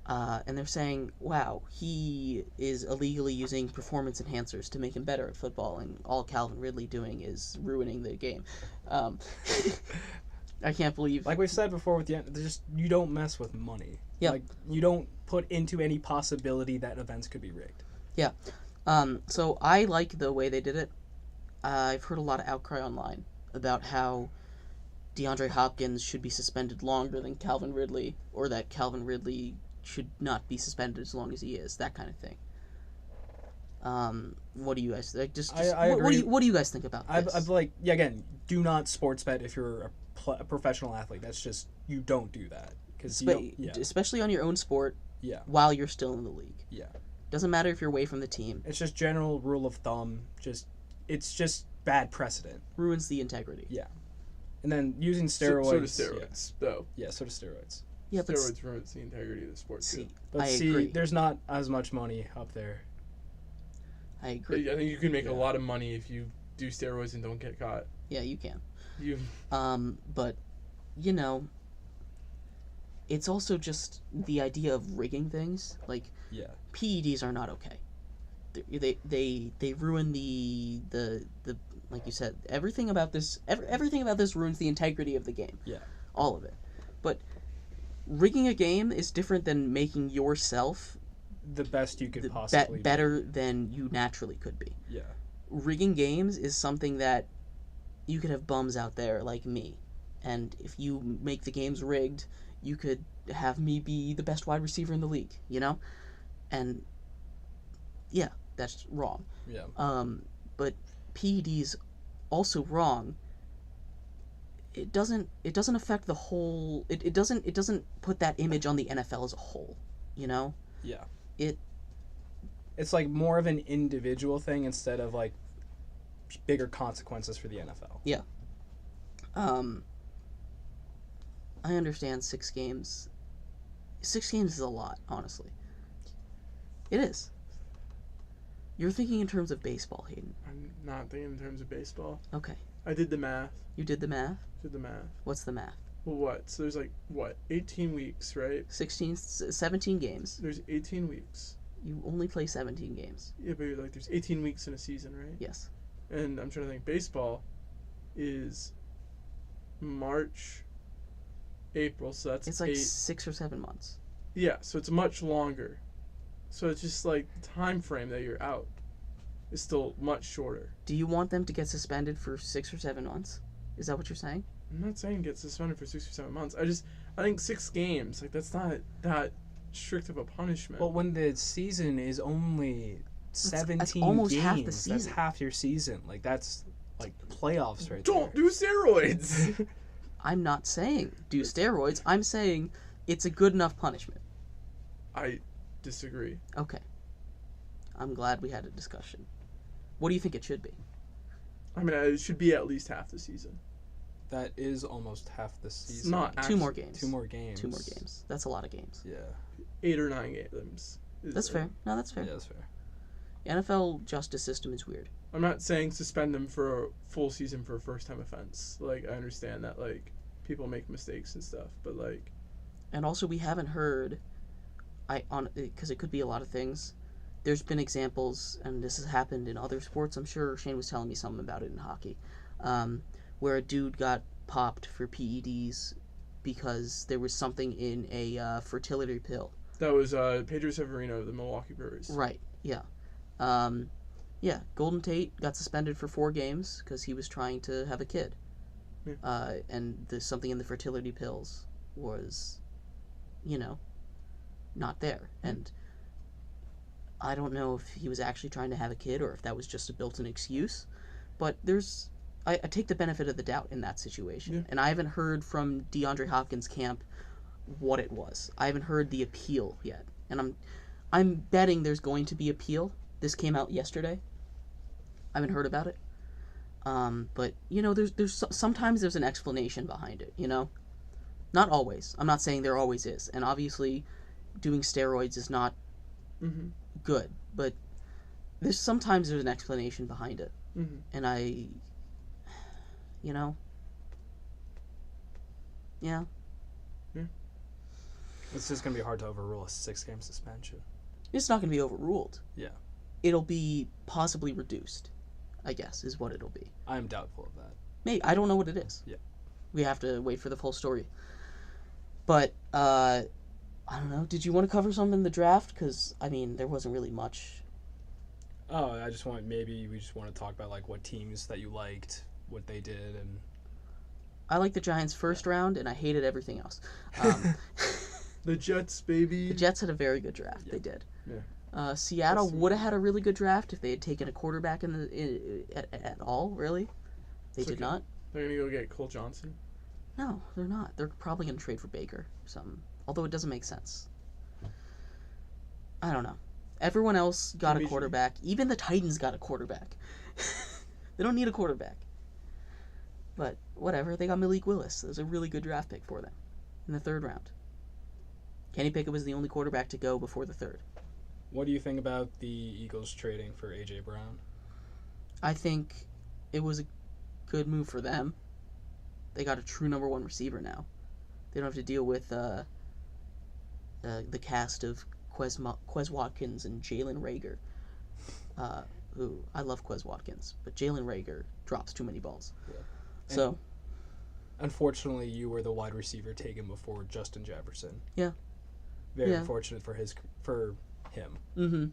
And they're saying, wow, he is illegally using performance enhancers to make him better at football, and all Calvin Ridley doing is ruining the game. I can't believe... Like we've said before, with you don't mess with money. Yeah. Like you don't put into any possibility that events could be rigged. So I like the way they did it. I've heard a lot of outcry online about how DeAndre Hopkins should be suspended longer than Calvin Ridley, or that Calvin Ridley should not be suspended as long as he is, that kind of thing. What do you guys think? I agree. What do you guys think about this? I'd like, yeah, again, do not sports bet if you're a professional athlete. That's just, you don't do that. Because Especially on your own sport yeah, while you're still in the league. yeah. Doesn't matter if you're away from the team. It's just general rule of thumb. It's just bad precedent. Ruins the integrity. Yeah. And then using So steroids. do steroids, though. Yeah, so do steroids. Yeah, but Steroids ruins the integrity of the sport, see, too. But I see, agree. there's not as much money up there. I agree. I think you can make Yeah. a lot of money if you do steroids and don't get caught. Yeah, you can. You But, you know, it's also just the idea of rigging things. Like, Yeah. PEDs are not okay. They ruin the like you said, everything about this ruins the integrity of the game. Yeah. All of it. But rigging a game is different than making yourself The best you could possibly be. better than you naturally could be. Yeah. Rigging games is something that you could have bums out there like me, and if you make the games rigged, you could have me be the best wide receiver in the league, you know? And yeah, that's wrong. Yeah. But PED's also wrong. It doesn't affect the whole. It doesn't put that image on the NFL as a whole, you know? Yeah. It It's like more of an individual thing instead of like bigger consequences for the NFL. I understand 6 games. 6 games is a lot, honestly. It is. You're thinking in terms of baseball, Hayden. I'm not thinking in terms of baseball. Okay. I did the math. You did the math? Did the math. What's the math? Well, what? So there's 18 weeks, right? 17 games. There's 18 weeks. You only play 17 games. Yeah, but there's 18 weeks in a season, right? Yes. And I'm trying to think. Baseball is March, April, so that's It's like 8. 6 or 7 months. Yeah, so it's much longer. So it's just like the time frame that you're out is still much shorter. Do you want them to get suspended for 6 or 7 months? Is that what you're saying? I'm not saying get suspended for 6 or 7 months. I think 6 games, like that's not that strict of a punishment. Well, when the season is only 17 that's almost games, half the that's season. half your season. Like that's like playoffs right Don't there. do steroids. I'm not saying do steroids. I'm saying it's a good enough punishment. I disagree. Okay. I'm glad we had a discussion. What do you think it should be? I mean, it should be at least half the season. That is almost half the season. It's not 2 actually more games. 2 more games. 2 more games. That's a lot of games. Yeah. 8 or 9 games. That's fair. No, that's fair. Yeah, that's fair. The NFL justice system is weird. I'm not saying suspend them for a full season for a first time offense. Like, I understand that, like, people make mistakes and stuff, but, like, And also, we haven't heard, because it could be a lot of things. There's been examples, and this has happened in other sports. I'm sure Shane was telling me something about it in hockey, where a dude got popped for PEDs because there was something in a fertility pill. that was Pedro Severino of the Milwaukee Brewers. Right. Yeah. Yeah, Golden Tate got suspended for 4 games because he was trying to have a kid. Yeah. And something in the fertility pills was, not there. And I don't know if he was actually trying to have a kid or if that was just a built-in excuse. But I take the benefit of the doubt in that situation. Yeah. And I haven't heard from DeAndre Hopkins' camp what it was. I haven't heard the appeal yet. And I'm betting there's going to be appeal. This came out yesterday. I haven't heard about it. But there's sometimes there's an explanation behind it, Not always. I'm not saying there always is. And obviously doing steroids is not good, but sometimes there's an explanation behind it. And yeah. It's just going to be hard to overrule a 6-game suspension. It's not going to be overruled. Yeah. It'll be possibly reduced, I guess, is what it'll be. I'm doubtful of that. Maybe. I don't know what it is. Yeah. We have to wait for the full story. But, I don't know. Did you want to cover something in the draft? Because, there wasn't really much. Oh, maybe we just want to talk about, what teams that you liked, what they did, and... I liked the Giants' first round, and I hated everything else. The Jets, baby. The Jets had a very good draft. Yeah. They did. Yeah. Seattle would have had a really good draft if they had taken a quarterback at all, really. They did not. They're going to go get Cole Johnson? No, they're not. They're probably going to trade for Baker or something. Although it doesn't make sense. I don't know. Everyone else got a quarterback. Even the Titans got a quarterback. They don't need a quarterback. But whatever. They got Malik Willis. It was a really good draft pick for them in the 3rd round. Kenny Pickett was the only quarterback to go before the 3rd. What do you think about the Eagles trading for A.J. Brown? I think it was a good move for them. They got a true number 1 receiver now. They don't have to deal with the cast of Quez Watkins and Jalen Reagor. Who I love Quez Watkins, but Jalen Reagor drops too many balls. Yeah. So, unfortunately, you were the wide receiver taken before Justin Jefferson. Yeah. Very unfortunate for him. Mm-hmm.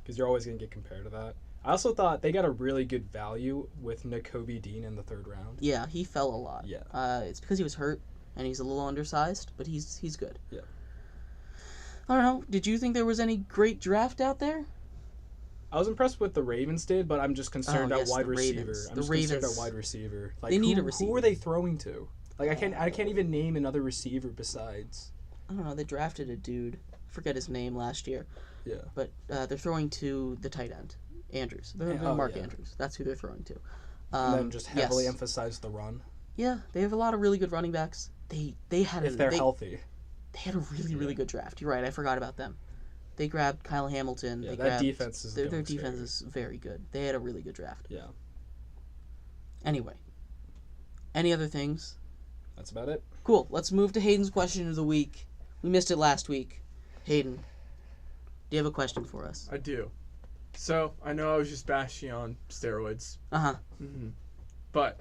Because you're always going to get compared to that. I also thought they got a really good value with Nakobe Dean in the 3rd round. Yeah, he fell a lot. Yeah. It's because he was hurt and he's a little undersized, but he's good. Yeah. I don't know. Did you think there was any great draft out there? I was impressed with the Ravens did, but I'm just concerned at wide receiver. Concerned at wide receiver. They need a receiver. Who are they throwing to? I can't even name another receiver besides. I don't know. They drafted a dude. I forget his name last year. Yeah. But they're throwing to the tight end, Andrews. They're Mark Andrews. That's who they're throwing to. And then just heavily emphasize the run. Yeah, they have a lot of really good running backs. They had if they're healthy. They had a really good draft. You're right. I forgot about them. They grabbed Kyle Hamilton. Yeah, their defense is their defense is very good. They had a really good draft. Yeah. Anyway, any other things? That's about it. Cool. Let's move to Hayden's question of the week. We missed it last week. Hayden, do you have a question for us? I do. So, I know I was just bashing on steroids. Uh-huh. Mm-hmm. But,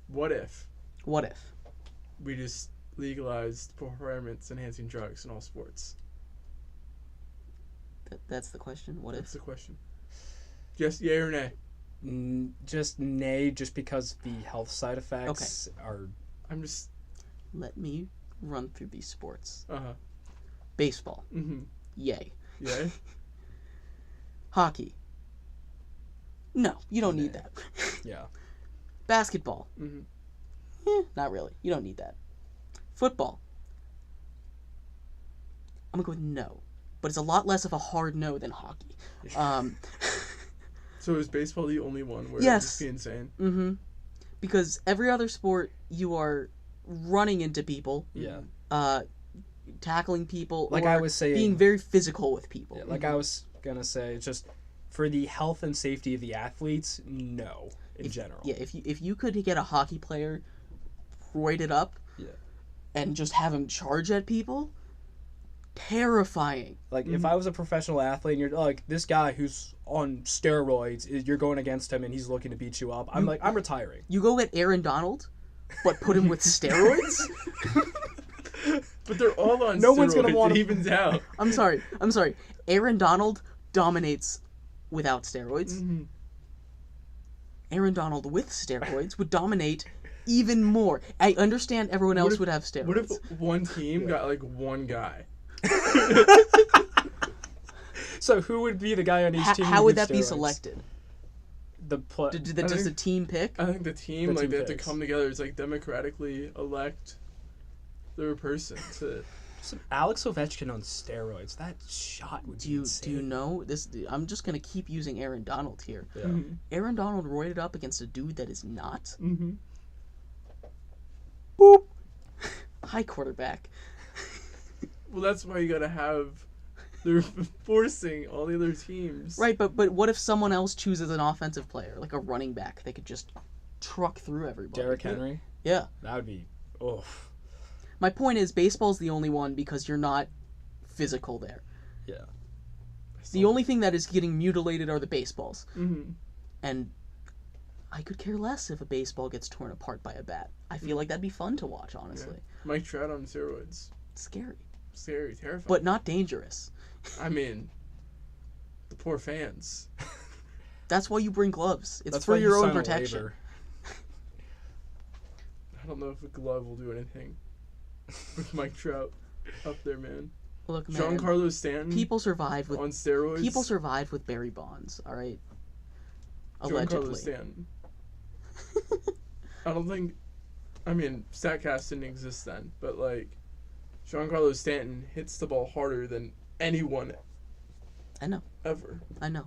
what if we just legalized performance-enhancing drugs in all sports? That's the question. What if? That's the question. Just yay or nay? Just nay, just because the health side effects are... Let me run through these sports. Uh-huh. Baseball. Mm-hmm. Yay. Yay? Hockey. No, you don't need that. Yeah. Basketball. Mm-hmm. Not really. You don't need that. Football. I'm going to go with no. But it's a lot less of a hard no than hockey. So is baseball the only one where yes. it's insane? Mm-hmm. Because every other sport, you are running into people. Yeah. Tackling people. Like or I was saying, being very physical with people. Yeah, like I was going to say, it's just for the health and safety of the athletes, no, in general. Yeah, if you could get a hockey player roided up and just have him charge at people, terrifying. Like, if I was a professional athlete and you're like, this guy who's on steroids, you're going against him and he's looking to beat you up, I'm retiring. You go get Aaron Donald, but put him with steroids? But they're all on no steroids. One's gonna want it evens out. I'm sorry. Aaron Donald dominates without steroids. Mm-hmm. Aaron Donald with steroids would dominate even more. I understand everyone else if- would have steroids. What if one team got like one guy? So who would be the guy on each team? How who would gives that be steroids? selected? The pl- Does I the think- team pick? I think the team, The like team they have to picks. come together. It's like democratically elect their person to. Some Alex Ovechkin on steroids. That shot would Do be you insane. know this? I'm just gonna keep using Aaron Donald here. Yeah. Mm-hmm. Aaron Donald roided up against a dude that is not. Mm-hmm. Boop. High quarterback. Well, that's why you gotta have. They're forcing all the other teams. Right, but what if someone else chooses an offensive player, like a running back? They could just truck through everybody. Derrick Henry. Yeah. That would be. Oh. My point is, baseball's the only one because you're not physical there. Yeah. The only thing that is getting mutilated are the baseballs. Mm-hmm. And I could care less if a baseball gets torn apart by a bat. I feel like that'd be fun to watch, honestly. Mike Trout on steroids. It's scary. Scary, terrifying. But not dangerous. I mean, the poor fans. That's why you bring gloves. It's That's for why your you own sign a protection. waiver. I don't know if a glove will do anything with Mike Trout up there, man. Look, man. Giancarlo Stanton People survive with on steroids. people survive with Barry Bonds. All right. Giancarlo Allegedly. Stanton. I don't think. I mean, Statcast didn't exist then, but like, Giancarlo Stanton hits the ball harder than anyone I know. ever. I know.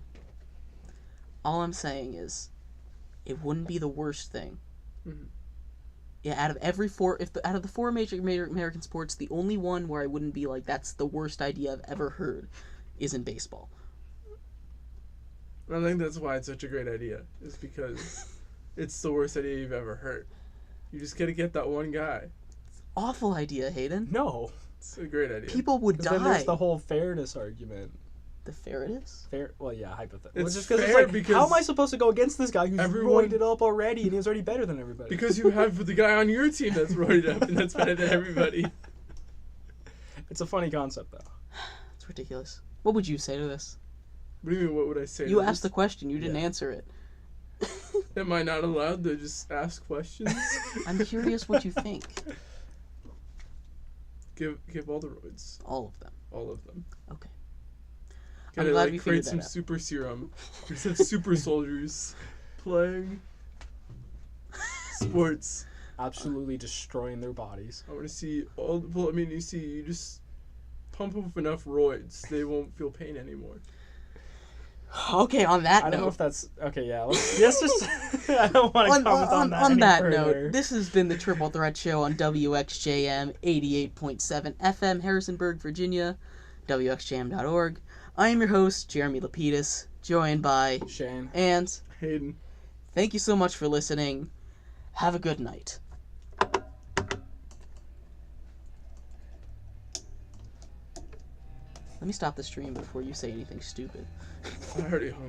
All I'm saying is, it wouldn't be the worst thing. Mhm. Yeah, out of out of the four major American sports, the only one where I wouldn't be like, that's the worst idea I've ever heard, is in baseball. And I think that's why it's such a great idea. Is because it's the worst idea you've ever heard. You just gotta get that one guy. Awful idea, Hayden. No. It's a great idea. People would 'Cause die. then there's the whole fairness argument. The ferret Fair. Well, yeah, hypothetical. It's Just 'cause fair like, because how am I supposed to go against this guy who's everyone- roided up already and he's already better than everybody? Because you have the guy on your team that's roided up and that's better than everybody. It's a funny concept, though. It's ridiculous. What would you say to this? What do you mean? What would I say? You to asked the this? question. You didn't Yeah. answer it. Am I not allowed to just ask questions? I'm curious what you think. Give all the roids, All of them. all of them. Okay. I'm Gotta glad like we create figured some that out. super serum. Just have super soldiers playing sports. Absolutely destroying their bodies. I want to see all. Well, I mean, you just pump up enough roids, they won't feel pain anymore. Okay, on that I don't know note. if that's okay. Yeah, let's just. I don't want to comment on that. On any that further. note, this has been the Triple Threat Show on WXJM 88.7 FM, Harrisonburg, Virginia, WXJM.org. I am your host, Jeremy Lapidus, joined by Shane. and Hayden. thank you so much for listening. Have a good night. Let me stop the stream before you say anything stupid. I already hung